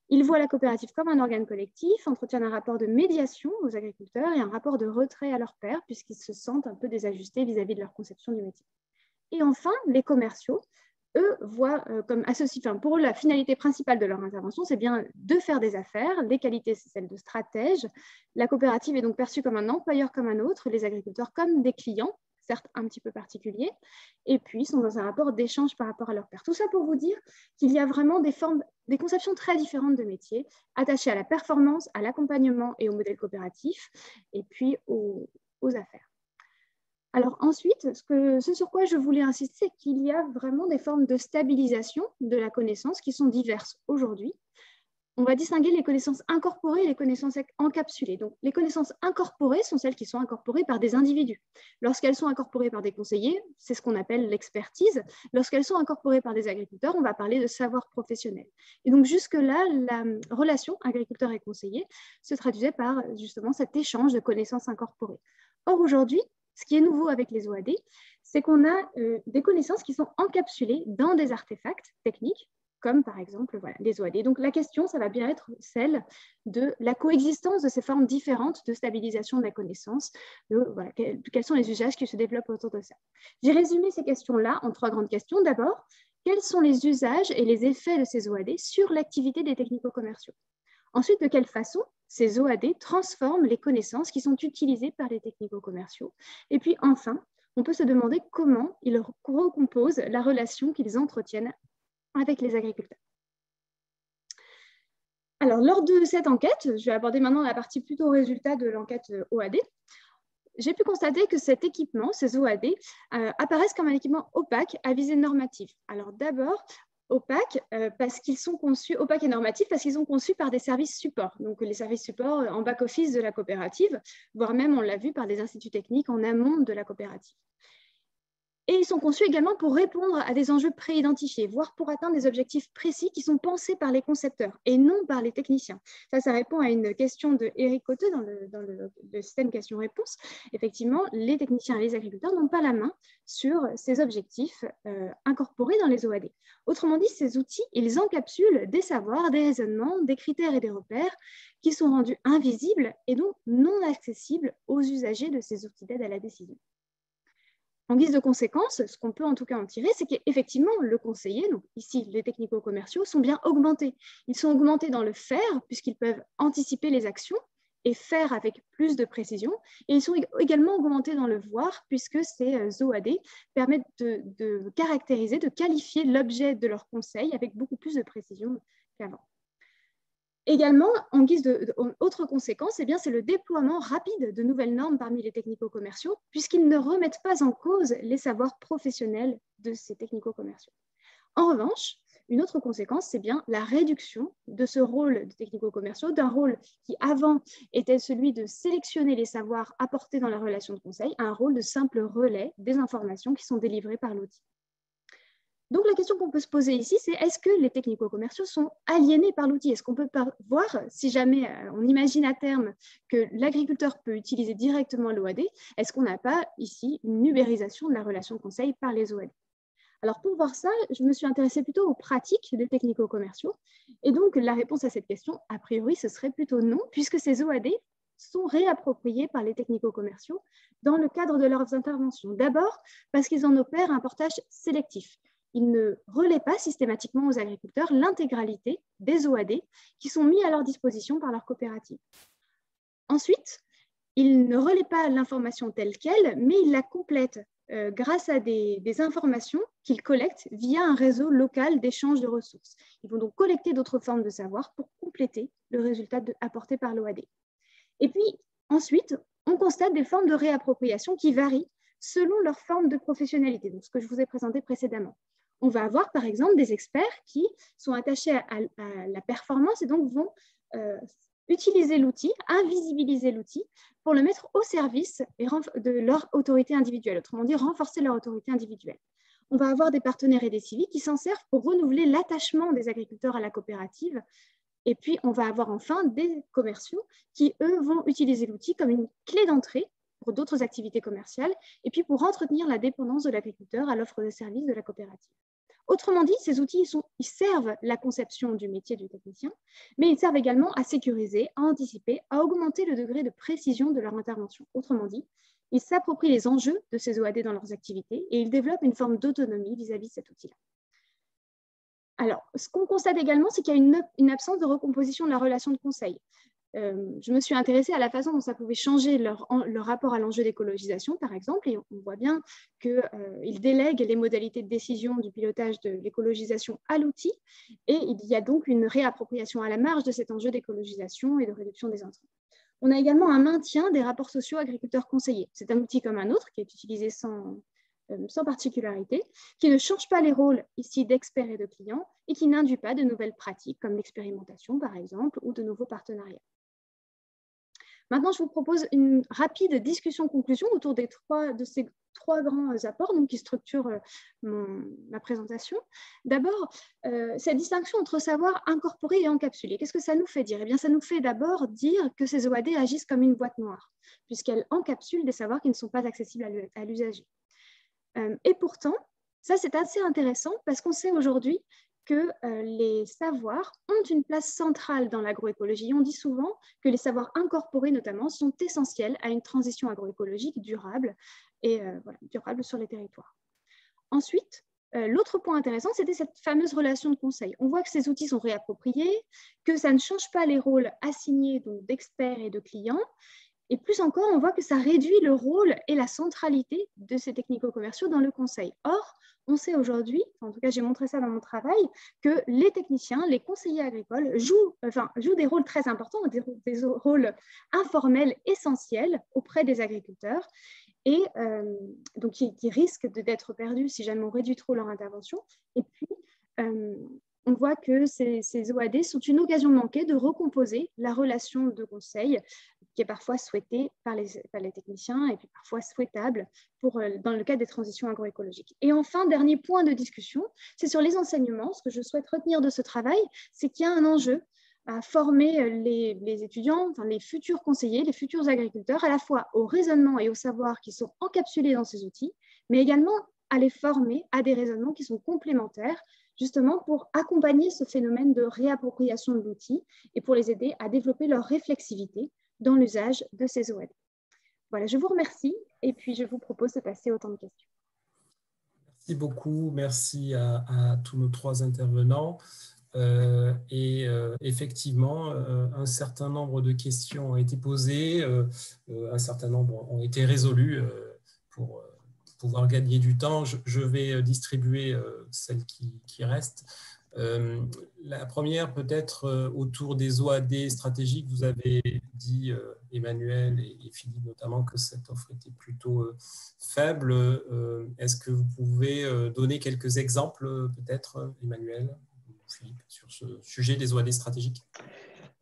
Speaker 5: Ils voient la coopérative comme un organe collectif, entretiennent un rapport de médiation aux agriculteurs et un rapport de retrait à leurs pairs, puisqu'ils se sentent un peu désajustés vis-à-vis de leur conception du métier. Et enfin, les commerciaux, eux, voient comme associés, pour eux, la finalité principale de leur intervention, c'est bien de faire des affaires. Les qualités, c'est celle de stratège. La coopérative est donc perçue comme un employeur comme un autre, les agriculteurs comme des clients, certes un petit peu particuliers, et puis sont dans un rapport d'échange par rapport à leur pairs. Tout ça pour vous dire qu'il y a vraiment des conceptions très différentes de métiers, attachées à la performance, à l'accompagnement et au modèle coopératif, et puis aux affaires. Alors ensuite, ce sur quoi je voulais insister, c'est qu'il y a vraiment des formes de stabilisation de la connaissance qui sont diverses aujourd'hui. On va distinguer les connaissances incorporées et les connaissances encapsulées. Donc, les connaissances incorporées sont celles qui sont incorporées par des individus. Lorsqu'elles sont incorporées par des conseillers, c'est ce qu'on appelle l'expertise. Lorsqu'elles sont incorporées par des agriculteurs, on va parler de savoir professionnel. Et donc, jusque-là, la relation agriculteur et conseiller se traduisait par justement cet échange de connaissances incorporées. Or, aujourd'hui, ce qui est nouveau avec les OAD, c'est qu'on a des connaissances qui sont encapsulées dans des artefacts techniques, comme par exemple les OAD. Donc la question, ça va bien être celle de la coexistence de ces formes différentes de stabilisation de la connaissance, quels sont les usages qui se développent autour de ça. J'ai résumé ces questions-là en 3 grandes questions. D'abord, quels sont les usages et les effets de ces OAD sur l'activité des technico-commerciaux? Ensuite, de quelle façon ces OAD transforment les connaissances qui sont utilisées par les technico-commerciaux? Et puis enfin, on peut se demander comment ils recomposent la relation qu'ils entretiennent avec les agriculteurs. Alors, lors de cette enquête, je vais aborder maintenant la partie plutôt résultat de l'enquête OAD. J'ai pu constater que cet équipement, ces OAD, apparaissent comme un équipement opaque à visée normative. Alors d'abord, opaque parce qu'ils sont conçus, opaque et normatif parce qu'ils sont conçus par des services supports, donc les services supports en back-office de la coopérative, voire même, on l'a vu, par des instituts techniques en amont de la coopérative. Et ils sont conçus également pour répondre à des enjeux préidentifiés, voire pour atteindre des objectifs précis qui sont pensés par les concepteurs et non par les techniciens. Ça répond à une question de Éric Coteux dans le système questions-réponses. Effectivement, les techniciens et les agriculteurs n'ont pas la main sur ces objectifs incorporés dans les OAD. Autrement dit, ces outils, ils encapsulent des savoirs, des raisonnements, des critères et des repères qui sont rendus invisibles et donc non accessibles aux usagers de ces outils d'aide à la décision. En guise de conséquence, ce qu'on peut en tout cas en tirer, c'est qu'effectivement, le conseiller, donc ici les technico-commerciaux, sont bien augmentés. Ils sont augmentés dans le faire, puisqu'ils peuvent anticiper les actions et faire avec plus de précision. Et ils sont également augmentés dans le voir, puisque ces OAD permettent de caractériser, de qualifier l'objet de leur conseil avec beaucoup plus de précision qu'avant. Également, en guise d'autres conséquences, c'est le déploiement rapide de nouvelles normes parmi les technico-commerciaux, puisqu'ils ne remettent pas en cause les savoirs professionnels de ces technico-commerciaux. En revanche, une autre conséquence, c'est bien la réduction de ce rôle de technico-commerciaux, d'un rôle qui avant était celui de sélectionner les savoirs apportés dans la relation de conseil, à un rôle de simple relais des informations qui sont délivrées par l'outil. Donc, la question qu'on peut se poser ici, c'est est-ce que les technico-commerciaux sont aliénés par l'outil? Est-ce qu'on peut voir, si jamais on imagine à terme que l'agriculteur peut utiliser directement l'OAD, est-ce qu'on n'a pas ici une ubérisation de la relation de conseil par les OAD? Alors, pour voir ça, je me suis intéressée plutôt aux pratiques des technico-commerciaux. Et donc, la réponse à cette question, a priori, ce serait plutôt non, puisque ces OAD sont réappropriés par les technico-commerciaux dans le cadre de leurs interventions. D'abord, parce qu'ils en opèrent un portage sélectif. Ils ne relaient pas systématiquement aux agriculteurs l'intégralité des OAD qui sont mis à leur disposition par leur coopérative. Ensuite, ils ne relaient pas l'information telle qu'elle, mais ils la complètent grâce à des informations qu'ils collectent via un réseau local d'échange de ressources. Ils vont donc collecter d'autres formes de savoir pour compléter le résultat apporté par l'OAD. Et puis, ensuite, on constate des formes de réappropriation qui varient selon leur forme de professionnalité, donc ce que je vous ai présenté précédemment. On va avoir par exemple des experts qui sont attachés à la performance et donc vont utiliser l'outil, invisibiliser l'outil pour le mettre au service de leur autorité individuelle, autrement dit renforcer leur autorité individuelle. On va avoir des partenaires et des civiques qui s'en servent pour renouveler l'attachement des agriculteurs à la coopérative. Et puis, on va avoir enfin des commerciaux qui, eux, vont utiliser l'outil comme une clé d'entrée pour d'autres activités commerciales et puis pour entretenir la dépendance de l'agriculteur à l'offre de services de la coopérative. Autrement dit, ces outils ils servent la conception du métier du technicien, mais ils servent également à sécuriser, à anticiper, à augmenter le degré de précision de leur intervention. Autrement dit, ils s'approprient les enjeux de ces OAD dans leurs activités et ils développent une forme d'autonomie vis-à-vis de cet outil-là. Alors, ce qu'on constate également, c'est qu'il y a une absence de recomposition de la relation de conseil. Je me suis intéressée à la façon dont ça pouvait changer leur rapport à l'enjeu d'écologisation, par exemple, et on voit bien qu'ils délèguent les modalités de décision du pilotage de l'écologisation à l'outil, et il y a donc une réappropriation à la marge de cet enjeu d'écologisation et de réduction des intrants. On a également un maintien des rapports sociaux agriculteurs conseillés. C'est un outil comme un autre qui est utilisé sans particularité, qui ne change pas les rôles ici d'experts et de clients et qui n'induit pas de nouvelles pratiques comme l'expérimentation par exemple ou de nouveaux partenariats. Maintenant, je vous propose une rapide discussion-conclusion autour de ces trois grands apports qui structurent ma présentation. D'abord, cette distinction entre savoir incorporé et encapsulé. Qu'est-ce que ça nous fait dire? Eh bien, ça nous fait d'abord dire que ces OAD agissent comme une boîte noire, puisqu'elles encapsulent des savoirs qui ne sont pas accessibles à l'usager. Et pourtant, ça c'est assez intéressant parce qu'on sait aujourd'hui que les savoirs ont une place centrale dans l'agroécologie. On dit souvent que les savoirs incorporés notamment sont essentiels à une transition agroécologique durable et durable sur les territoires. Ensuite, l'autre point intéressant, c'était cette fameuse relation de conseil. On voit que ces outils sont réappropriés, que ça ne change pas les rôles assignés d'experts et de clients. Et plus encore, on voit que ça réduit le rôle et la centralité de ces technico-commerciaux dans le conseil. Or, on sait aujourd'hui, en tout cas j'ai montré ça dans mon travail, que les techniciens, les conseillers agricoles jouent des rôles très importants, des rôles informels essentiels auprès des agriculteurs et donc qui risquent d'être perdus si jamais on réduit trop leur intervention. Et puis, on voit que ces OAD sont une occasion manquée de recomposer la relation de conseil qui est parfois souhaitée par les techniciens et puis parfois souhaitable dans le cadre des transitions agroécologiques. Et enfin, dernier point de discussion, c'est sur les enseignements. Ce que je souhaite retenir de ce travail, c'est qu'il y a un enjeu à former les étudiants, les futurs conseillers, les futurs agriculteurs, à la fois au raisonnement et au savoir qui sont encapsulés dans ces outils, mais également à les former à des raisonnements qui sont complémentaires, justement pour accompagner ce phénomène de réappropriation de l'outil et pour les aider à développer leur réflexivité dans l'usage de ces OAD. Voilà, je vous remercie et puis je vous propose de passer au temps de questions.
Speaker 2: Merci beaucoup, merci à tous nos trois intervenants. Effectivement, un certain nombre de questions ont été posées, un certain nombre ont été résolues pour pouvoir gagner du temps. Je vais distribuer celles qui restent. La première, peut-être autour des OAD stratégiques, vous avez dit, Emmanuel et Philippe notamment, que cette offre était plutôt faible. Est-ce que vous pouvez donner quelques exemples, peut-être, Emmanuel ou Philippe, sur ce sujet des OAD stratégiques?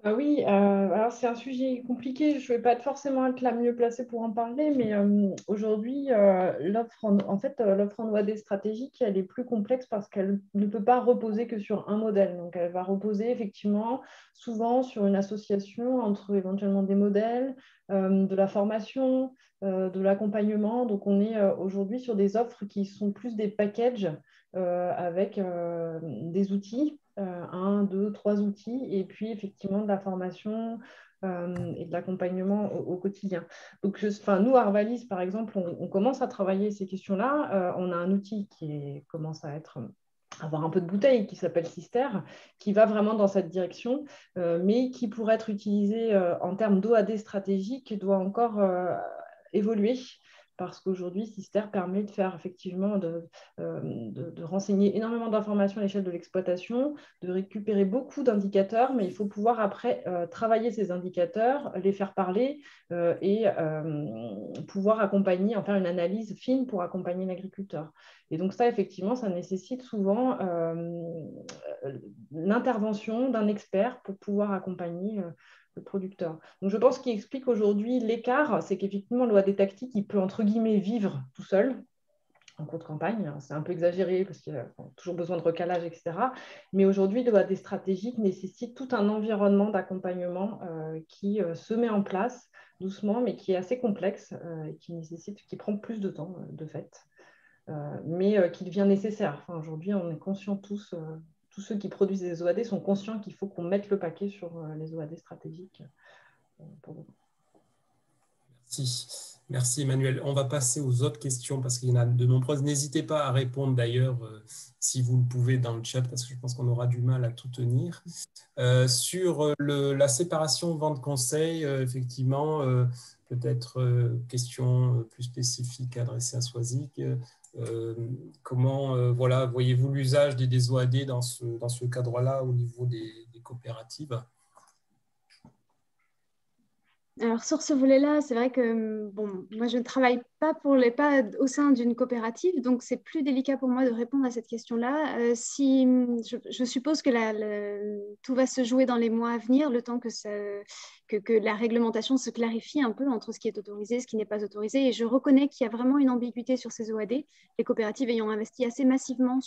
Speaker 3: Oui, alors c'est un sujet compliqué, je ne vais pas forcément être la mieux placée pour en parler, mais aujourd'hui, l'offre en OAD stratégique, elle est plus complexe parce qu'elle ne peut pas reposer que sur un modèle. Donc, elle va reposer effectivement souvent sur une association entre éventuellement des modèles, de la formation, de l'accompagnement. Donc, on est aujourd'hui sur des offres qui sont plus des packages avec des outils. 1, 2, 3 outils et puis effectivement de la formation et de l'accompagnement au quotidien. Donc, nous, à Arvalis, par exemple, on commence à travailler ces questions-là. On a un outil qui commence à avoir un peu de bouteille qui s'appelle Sister, qui va vraiment dans cette direction, mais qui, pour être utilisé en termes d'OAD stratégique, doit encore évoluer. parce qu'aujourd'hui, Sister permet de faire effectivement de renseigner énormément d'informations à l'échelle de l'exploitation, de récupérer beaucoup d'indicateurs, mais il faut pouvoir après travailler ces indicateurs, les faire parler et pouvoir accompagner, en faire une analyse fine pour accompagner l'agriculteur. Et donc ça, effectivement, ça nécessite souvent l'intervention d'un expert pour pouvoir accompagner le producteur. Donc je pense qu'il explique aujourd'hui l'écart, c'est qu'effectivement l'OAD tactique, il peut entre guillemets vivre tout seul en cours de campagne. C'est un peu exagéré parce qu'il y a toujours besoin de recalage, etc. Mais aujourd'hui, l'OAD stratégique nécessite tout un environnement d'accompagnement qui se met en place doucement, mais qui est assez complexe et qui prend plus de temps, de fait, mais qui devient nécessaire. Enfin, aujourd'hui, on est conscients tous ceux qui produisent des OAD sont conscients qu'il faut qu'on mette le paquet sur les OAD stratégiques.
Speaker 2: Merci. Merci Emmanuel. On va passer aux autres questions parce qu'il y en a de nombreuses. N'hésitez pas à répondre d'ailleurs si vous le pouvez dans le chat parce que je pense qu'on aura du mal à tout tenir. Sur la séparation vente-conseil, effectivement, peut-être question plus spécifique adressée à Swazik. Comment voilà, voyez-vous l'usage des OAD dans ce cadre-là au niveau des coopératives?
Speaker 5: Alors sur ce volet-là, c'est vrai que bon, moi je ne travaille pas au sein d'une coopérative, donc c'est plus délicat pour moi de répondre à cette question-là. Si je suppose que tout va se jouer dans les mois à venir, le temps que la réglementation se clarifie un peu entre ce qui est autorisé, ce qui n'est pas autorisé. Et je reconnais qu'il y a vraiment une ambiguïté sur ces OAD. Les coopératives ayant investi assez massivement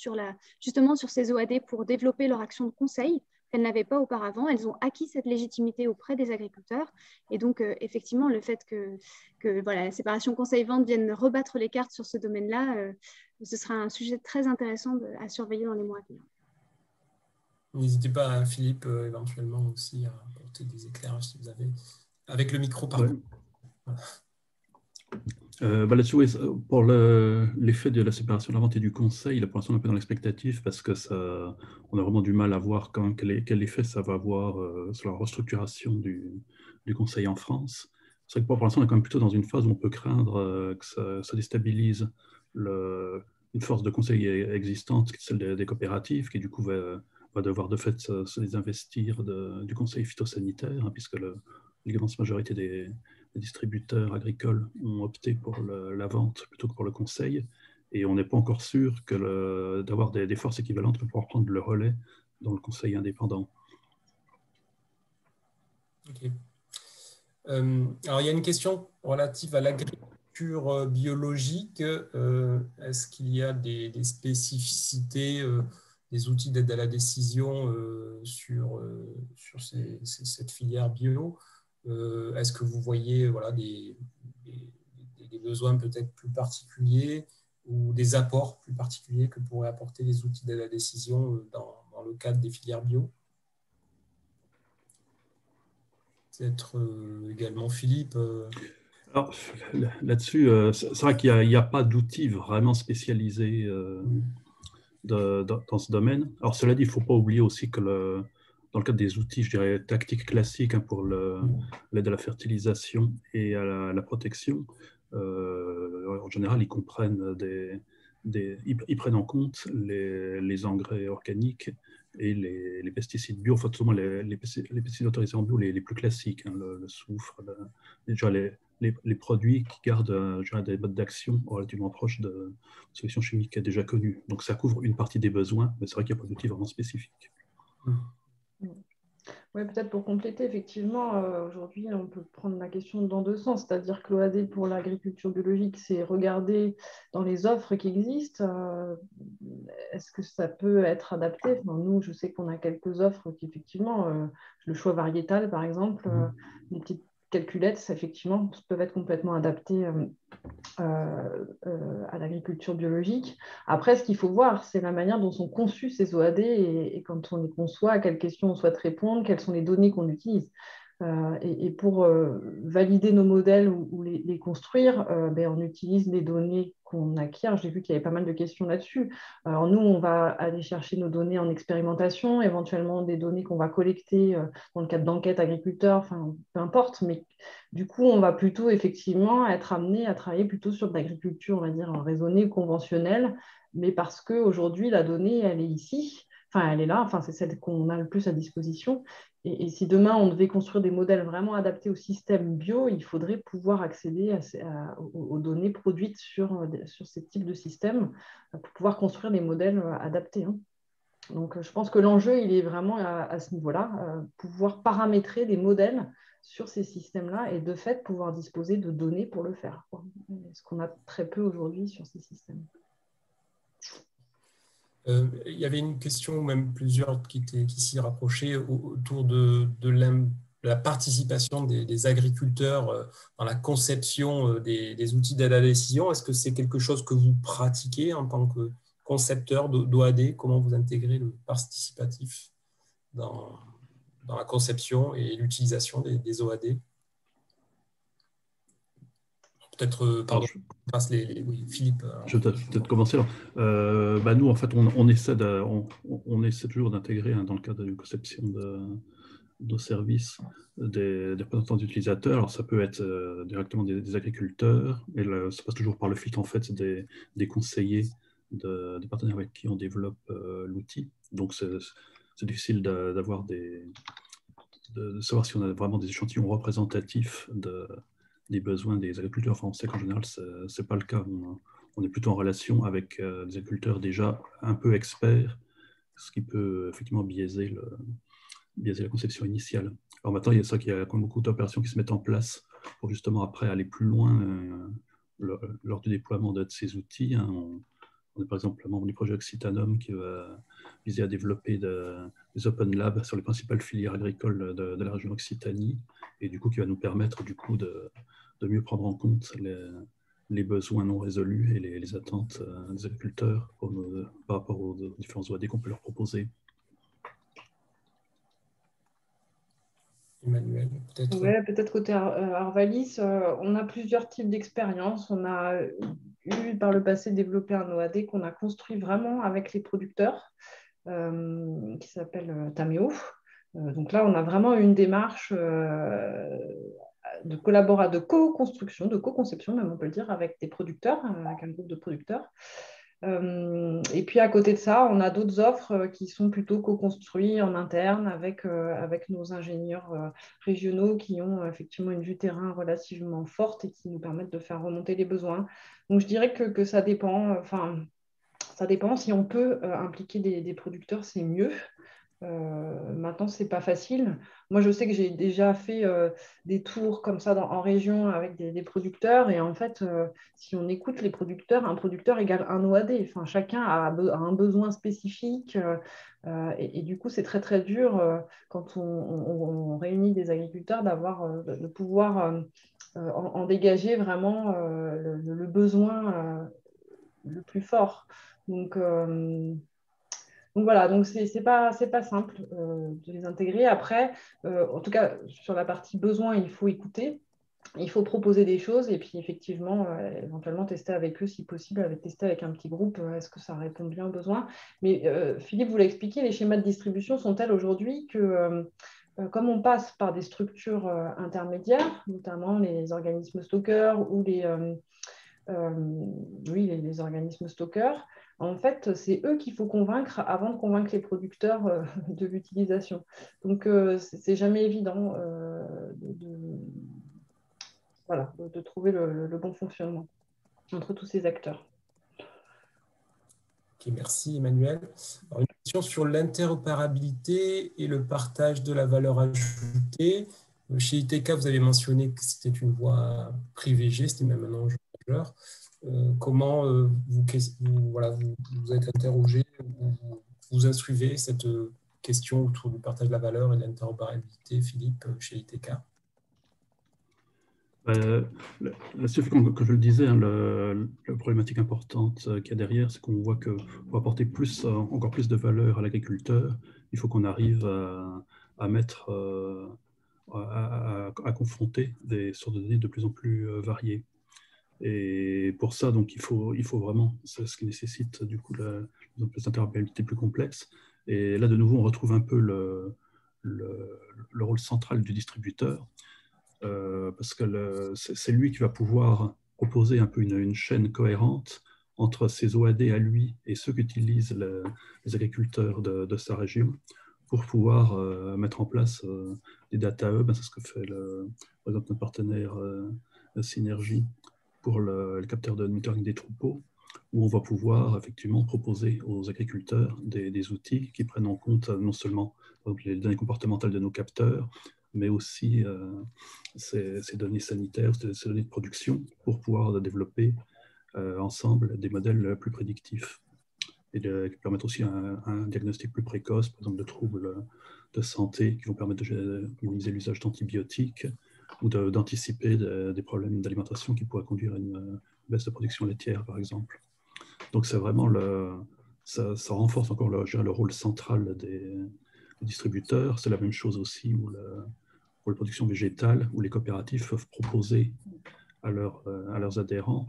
Speaker 5: justement sur ces OAD pour développer leur action de conseil. Elles n'avaient pas auparavant, elles ont acquis cette légitimité auprès des agriculteurs. Et donc, effectivement, le fait que voilà, la séparation conseil-vente vienne rebattre les cartes sur ce domaine-là, ce sera un sujet très intéressant à surveiller dans les mois à venir.
Speaker 2: N'hésitez pas, Philippe, éventuellement aussi à apporter des éclairages si vous avez. Avec le micro, pardon.
Speaker 4: Ouais. Voilà. Là-dessus, oui, pour l'effet de la séparation de la vente et du conseil, là, pour l'instant, on est un peu dans l'expectative parce que on a vraiment du mal à voir quel effet ça va avoir sur la restructuration du conseil en France. C'est vrai que pour l'instant, on est quand même plutôt dans une phase où on peut craindre que ça déstabilise une force de conseil existante, celle des coopératives, qui du coup va devoir de fait se désinvestir du conseil phytosanitaire, hein, puisque l'immense majorité des distributeurs agricoles ont opté pour la vente plutôt que pour le conseil. Et on n'est pas encore sûr d'avoir des forces équivalentes pour pouvoir prendre le relais dans le conseil indépendant.
Speaker 2: Ok. Alors, il y a une question relative à l'agriculture biologique. Est-ce qu'il y a des spécificités, des outils d'aide à la décision sur cette filière bio? Est-ce que vous voyez voilà, des besoins peut-être plus particuliers ou des apports plus particuliers que pourraient apporter les outils d'aide à la décision dans le cadre des filières bio? Peut-être également Philippe.
Speaker 4: Alors, là-dessus, c'est vrai qu'il n'y a pas d'outils vraiment spécialisés dans ce domaine. Alors, cela dit, il ne faut pas oublier aussi que dans le cadre des outils, je dirais, tactiques classiques, hein, pour l'aide à la fertilisation et à la protection, en général, ils comprennent ils prennent en compte les engrais organiques et les pesticides bio, enfin, tout les pesticides autorisés en bio, les plus classiques, hein, le soufre, déjà les produits qui gardent des modes d'action relativement proches de solutions chimiques déjà connues. Donc ça couvre une partie des besoins, mais c'est vrai qu'il n'y a pas d'outils vraiment spécifiques.
Speaker 3: Oui, peut-être pour compléter, effectivement, aujourd'hui, on peut prendre la question dans deux sens, c'est-à-dire que l'OAD pour l'agriculture biologique, c'est regarder dans les offres qui existent, est-ce que ça peut être adapté? Enfin, nous, je sais qu'on a quelques offres qui, effectivement, le choix variétal, par exemple, les petites calculettes, effectivement, peuvent être complètement adaptées à l'agriculture biologique. Après, ce qu'il faut voir, c'est la manière dont sont conçus ces OAD et quand on les conçoit, à quelles questions on souhaite répondre, quelles sont les données qu'on utilise. Et pour valider nos modèles ou les construire, on utilise les données qu'on acquiert. J'ai vu qu'il y avait pas mal de questions là-dessus. Alors nous, on va aller chercher nos données en expérimentation, éventuellement des données qu'on va collecter dans le cadre d'enquêtes agriculteurs, enfin peu importe, mais du coup, on va plutôt effectivement être amené à travailler plutôt sur de l'agriculture, on va dire raisonnée, conventionnelle, mais parce qu'aujourd'hui, la donnée, elle est ici. Enfin, elle est là, enfin, c'est celle qu'on a le plus à disposition. Et si demain, on devait construire des modèles vraiment adaptés au système bio, il faudrait pouvoir accéder aux données produites sur ces types de systèmes pour pouvoir construire des modèles adaptés. Hein. Donc, je pense que l'enjeu, il est vraiment à ce niveau-là, pouvoir paramétrer des modèles sur ces systèmes-là et de fait, pouvoir disposer de données pour le faire, quoi. Ce qu'on a très peu aujourd'hui sur ces systèmes.
Speaker 2: Il y avait une question, ou même plusieurs, qui s'y rapprochaient autour de la participation des agriculteurs dans la conception des outils d'aide à la décision. Est-ce que c'est quelque chose que vous pratiquez en tant que concepteur d'OAD? Comment vous intégrez le participatif dans la conception et l'utilisation des OAD? Peut-être, pardon, je passe oui, Philippe.
Speaker 4: Je vais peut-être commencer. Nous, en fait, on essaie toujours d'intégrer dans le cadre de conception de nos services des représentants d'utilisateurs. Alors, ça peut être directement des agriculteurs, et ça passe toujours par le filtre en fait, des conseillers, des partenaires avec qui on développe l'outil. Donc, c'est difficile de savoir si on a vraiment des échantillons représentatifs des besoins des agriculteurs. Enfin, on sait qu'en général, ce n'est pas le cas. On est plutôt en relation avec des agriculteurs déjà un peu experts, ce qui peut effectivement biaiser la conception initiale. Alors maintenant, il y a qu'il y a beaucoup d'opérations qui se mettent en place pour justement après aller plus loin lors du déploiement de ces outils. Hein. On est par exemple membre du projet Occitanum qui va viser à développer des Open Labs sur les principales filières agricoles de la région Occitanie, et du coup qui va nous permettre du coup de mieux prendre en compte les besoins non résolus et les attentes des agriculteurs par rapport aux différents OAD qu'on peut leur proposer.
Speaker 2: Emmanuel, peut-être.
Speaker 3: Oui, peut-être côté Arvalis, on a plusieurs types d'expériences. On a eu par le passé développé un OAD qu'on a construit vraiment avec les producteurs, qui s'appelle Tameo. Donc là, on a vraiment une démarche de co-construction, de co-conception, même on peut le dire, avec des producteurs, avec un groupe de producteurs. Et puis à côté de ça, on a d'autres offres qui sont plutôt co-construites en interne avec nos ingénieurs régionaux qui ont effectivement une vue terrain relativement forte et qui nous permettent de faire remonter les besoins. Donc je dirais que ça dépend. Ça dépend. Si on peut impliquer des producteurs, c'est mieux. Maintenant, ce n'est pas facile. Moi, je sais que j'ai déjà fait des tours comme ça en région avec des producteurs. Et en fait, si on écoute les producteurs, un producteur égale un OAD. Enfin, chacun a un besoin spécifique. Et du coup, c'est très, très dur quand on réunit des agriculteurs de pouvoir en dégager vraiment le besoin le plus fort. Donc voilà, donc c'est pas simple de les intégrer. Après, en tout cas, sur la partie besoin, il faut écouter, il faut proposer des choses et puis effectivement, éventuellement tester avec eux si possible, tester avec un petit groupe, est-ce que ça répond bien aux besoins. Mais Philippe vous l'a expliqué, les schémas de distribution sont tels aujourd'hui que comme on passe par des structures intermédiaires, notamment les organismes stockeurs ou les organismes stockeurs, en fait, c'est eux qu'il faut convaincre avant de convaincre les producteurs de l'utilisation. Donc, c'est jamais évident de trouver le bon fonctionnement entre tous ces acteurs.
Speaker 2: Okay, merci Emmanuel. Alors, une question sur l'interopérabilité et le partage de la valeur ajoutée. Chez ITK, vous avez mentionné que c'était une voie privilégiée, c'était même un enjeu majeur. Comment vous êtes interrogé, vous instruisez cette question autour du partage de la valeur et de l'interopérabilité, Philippe, chez ITK?
Speaker 4: Comme je le disais, hein, la problématique importante qu'il y a derrière, c'est qu'on voit que pour apporter encore plus de valeur à l'agriculteur, il faut qu'on arrive à mettre à confronter des sources de données de plus en plus variées. Et pour ça, donc, il faut vraiment, c'est ce qui nécessite du coup plus d'interopérabilité plus complexe. Et là, de nouveau, on retrouve un peu le rôle central du distributeur, parce que c'est lui qui va pouvoir proposer un peu une chaîne cohérente entre ses OAD à lui et ceux qu'utilisent les agriculteurs de sa région pour pouvoir mettre en place des data hubs. C'est ce que fait par exemple notre partenaire Synergie pour le capteur de monitoring des troupeaux, où on va pouvoir effectivement proposer aux agriculteurs des outils qui prennent en compte non seulement les données comportementales de nos capteurs, mais aussi ces données sanitaires, ces données de production, pour pouvoir développer ensemble des modèles plus prédictifs et qui permettent aussi un diagnostic plus précoce, par exemple de troubles de santé qui vont permettre de minimiser l'usage d'antibiotiques ou d'anticiper des problèmes d'alimentation qui pourraient conduire à une baisse de production laitière, par exemple. Donc c'est vraiment ça renforce encore le rôle central des distributeurs. C'est la même chose aussi pour la production végétale, où les coopératives peuvent proposer à leurs adhérents,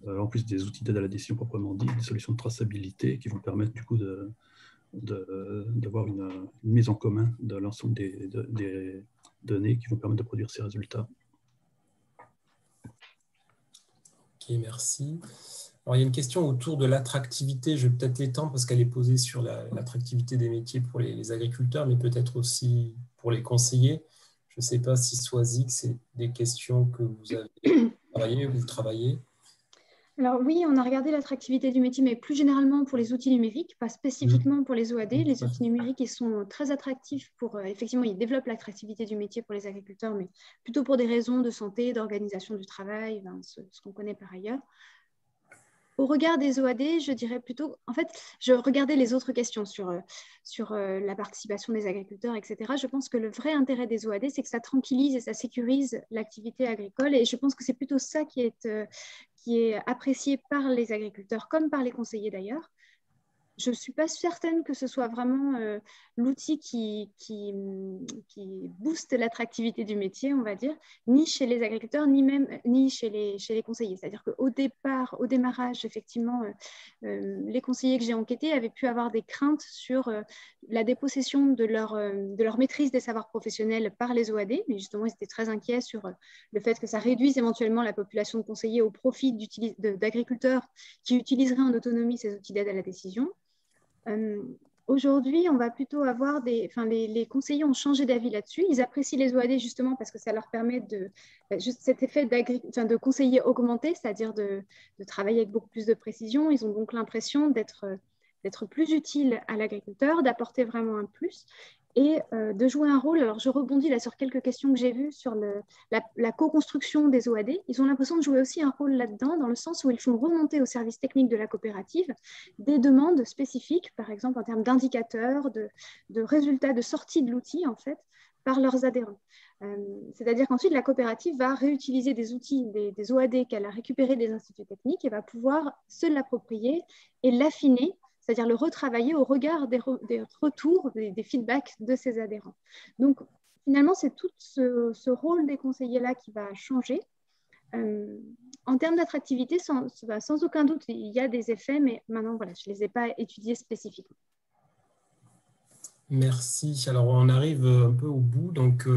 Speaker 4: en plus des outils d'aide à la décision proprement dit, des solutions de traçabilité qui vont permettre du coup d'avoir une mise en commun de l'ensemble des données qui vont permettre de produire ces résultats.
Speaker 2: Ok, merci. Alors, il y a une question autour de l'attractivité. Je vais peut-être l'étendre parce qu'elle est posée sur l'attractivité des métiers pour les agriculteurs, mais peut-être aussi pour les conseillers. Je ne sais pas si Soisy, c'est des questions que vous avez travaillées, que vous travaillez.
Speaker 5: Alors oui, on a regardé l'attractivité du métier, mais plus généralement pour les outils numériques, pas spécifiquement pour les OAD. Les outils numériques, ils sont très attractifs pour, effectivement, ils développent l'attractivité du métier pour les agriculteurs, mais plutôt pour des raisons de santé, d'organisation du travail, ce qu'on connaît par ailleurs. Au regard des OAD, je dirais plutôt, en fait, je regardais les autres questions sur la participation des agriculteurs, etc. Je pense que le vrai intérêt des OAD, c'est que ça tranquillise et ça sécurise l'activité agricole. Et je pense que c'est plutôt ça qui est apprécié par les agriculteurs, comme par les conseillers d'ailleurs. Je ne suis pas certaine que ce soit vraiment l'outil qui booste l'attractivité du métier, on va dire, ni chez les agriculteurs, ni chez les conseillers. C'est-à-dire qu'au démarrage, effectivement, les conseillers que j'ai enquêtés avaient pu avoir des craintes sur la dépossession de leur maîtrise des savoirs professionnels par les OAD, mais justement, ils étaient très inquiets sur le fait que ça réduise éventuellement la population de conseillers au profit d'agriculteurs qui utiliseraient en autonomie ces outils d'aide à la décision. Aujourd'hui, on va plutôt avoir les conseillers ont changé d'avis là-dessus. Ils apprécient les OAD justement parce que ça leur permet juste cet effet de conseiller augmenté, c'est-à-dire de travailler avec beaucoup plus de précision. Ils ont donc l'impression d'être plus utiles à l'agriculteur, d'apporter vraiment un plus et de jouer un rôle. Alors, je rebondis là sur quelques questions que j'ai vues sur la co-construction des OAD. Ils ont l'impression de jouer aussi un rôle là-dedans, dans le sens où ils font remonter au service technique de la coopérative des demandes spécifiques, par exemple en termes d'indicateurs, de résultats, de sortie de l'outil, en fait, par leurs adhérents. C'est-à-dire qu'ensuite, la coopérative va réutiliser des outils, des OAD qu'elle a récupérés des instituts techniques et va pouvoir se l'approprier et l'affiner, c'est-à-dire le retravailler au regard des retours, des feedbacks de ses adhérents. Donc, finalement, c'est tout ce rôle des conseillers-là qui va changer. En termes d'attractivité, sans aucun doute, il y a des effets, mais maintenant, voilà, je ne les ai pas étudiés spécifiquement.
Speaker 2: Merci. Alors, on arrive un peu au bout. Donc,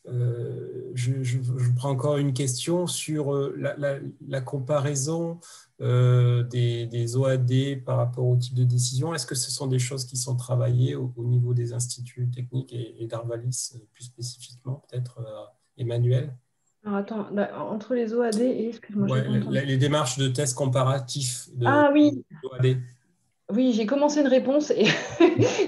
Speaker 2: je prends encore une question sur la comparaison des OAD par rapport au type de décision. Est-ce que ce sont des choses qui sont travaillées au niveau des instituts techniques et d'Arvalis, plus spécifiquement, peut-être, Emmanuel?
Speaker 3: Alors attends, entre les OAD et, excuse-moi,
Speaker 2: les démarches de tests comparatifs
Speaker 3: oui.
Speaker 2: d'OAD.
Speaker 3: Oui, j'ai commencé une réponse et,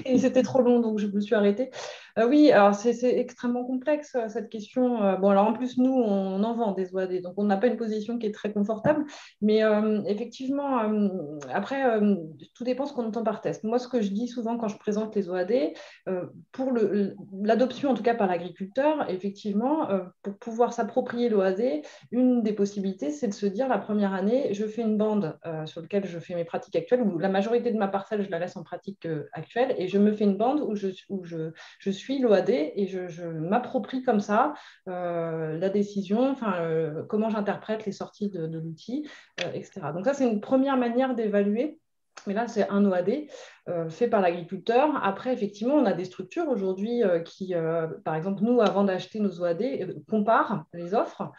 Speaker 3: et c'était trop long, donc je me suis arrêtée. Oui, alors c'est extrêmement complexe cette question. Bon, alors en plus, nous, on en vend des OAD, donc on n'a pas une position qui est très confortable. Mais effectivement, après, tout dépend ce qu'on entend par test. Moi, ce que je dis souvent quand je présente les OAD, pour l'adoption, en tout cas par l'agriculteur, effectivement, pour pouvoir s'approprier l'OAD, une des possibilités, c'est de se dire la première année, je fais une bande sur laquelle je fais mes pratiques actuelles, où la majorité de ma parcelle, je la laisse en pratique actuelle, et je me fais une bande où je suis suis l'OAD et je m'approprie comme ça la décision, comment j'interprète les sorties de l'outil, etc. Donc ça, c'est une première manière d'évaluer. Mais là, c'est un OAD fait par l'agriculteur. Après, effectivement, on a des structures aujourd'hui qui, par exemple, nous, avant d'acheter nos OAD, comparent les offres.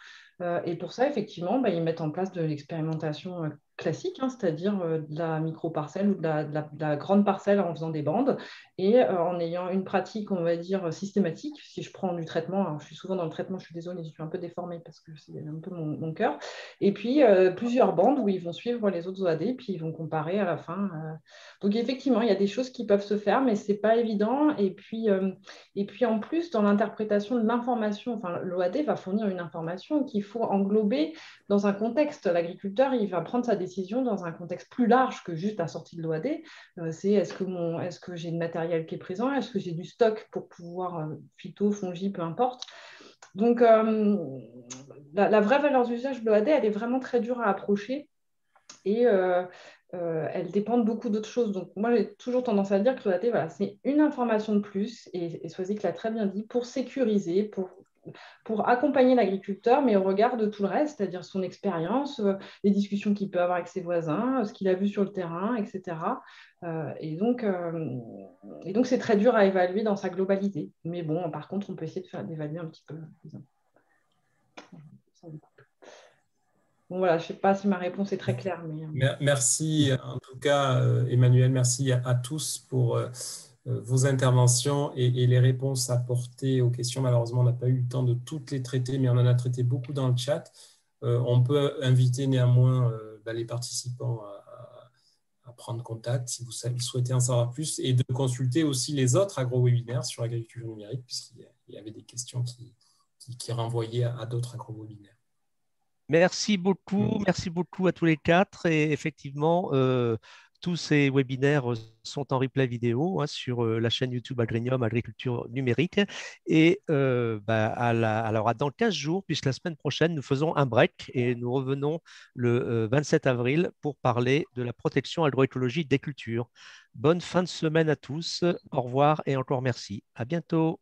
Speaker 3: Et pour ça, effectivement, ils mettent en place de l'expérimentation classique, hein, c'est-à-dire de la micro-parcelle ou de la grande parcelle en faisant des bandes et en ayant une pratique, on va dire, systématique. Si je prends du traitement, alors je suis souvent dans le traitement, je suis désolée, je suis un peu déformée parce que c'est un peu mon cœur. Et puis, plusieurs bandes où ils vont suivre les autres OAD, puis ils vont comparer à la fin. Donc, effectivement, il y a des choses qui peuvent se faire, mais ce n'est pas évident. Et puis, en plus, dans l'interprétation de l'information, l'OAD va fournir une information qu'il faut englober dans un contexte. L'agriculteur, il va prendre sa décision dans un contexte plus large que juste la sortie de l'OAD. C'est est-ce que j'ai le matériel qui est présent? Est-ce que j'ai du stock pour pouvoir, phyto, fongi, peu importe. Donc, la vraie valeur d'usage de l'OAD, elle est vraiment très dure à approcher et elles dépendent beaucoup d'autres choses. Donc, moi, j'ai toujours tendance à dire que l'OAD, voilà, c'est une information de plus, et Soisic l'a très bien dit, pour sécuriser, pour accompagner l'agriculteur, mais au regard de tout le reste, c'est-à-dire son expérience, les discussions qu'il peut avoir avec ses voisins, ce qu'il a vu sur le terrain, etc. Et donc, c'est très dur à évaluer dans sa globalité. Mais bon, par contre, on peut essayer d'évaluer un petit peu. Bon, voilà, je ne sais pas si ma réponse est très claire.
Speaker 2: Merci, en tout cas, Emmanuel, merci à tous pour vos interventions et les réponses apportées aux questions. Malheureusement, on n'a pas eu le temps de toutes les traiter, mais on en a traité beaucoup dans le chat. On peut inviter néanmoins les participants à prendre contact si vous souhaitez en savoir plus et de consulter aussi les autres agro-webinaires sur l'agriculture numérique, puisqu'il y avait des questions qui renvoyaient à d'autres agro-webinaires.
Speaker 1: Merci beaucoup à tous les quatre. Et effectivement, tous ces webinaires sont en replay vidéo sur la chaîne YouTube Agrinium Agriculture Numérique. Et alors, dans 15 jours, puisque la semaine prochaine, nous faisons un break et nous revenons le 27 avril pour parler de la protection agroécologique des cultures. Bonne fin de semaine à tous. Au revoir et encore merci. À bientôt.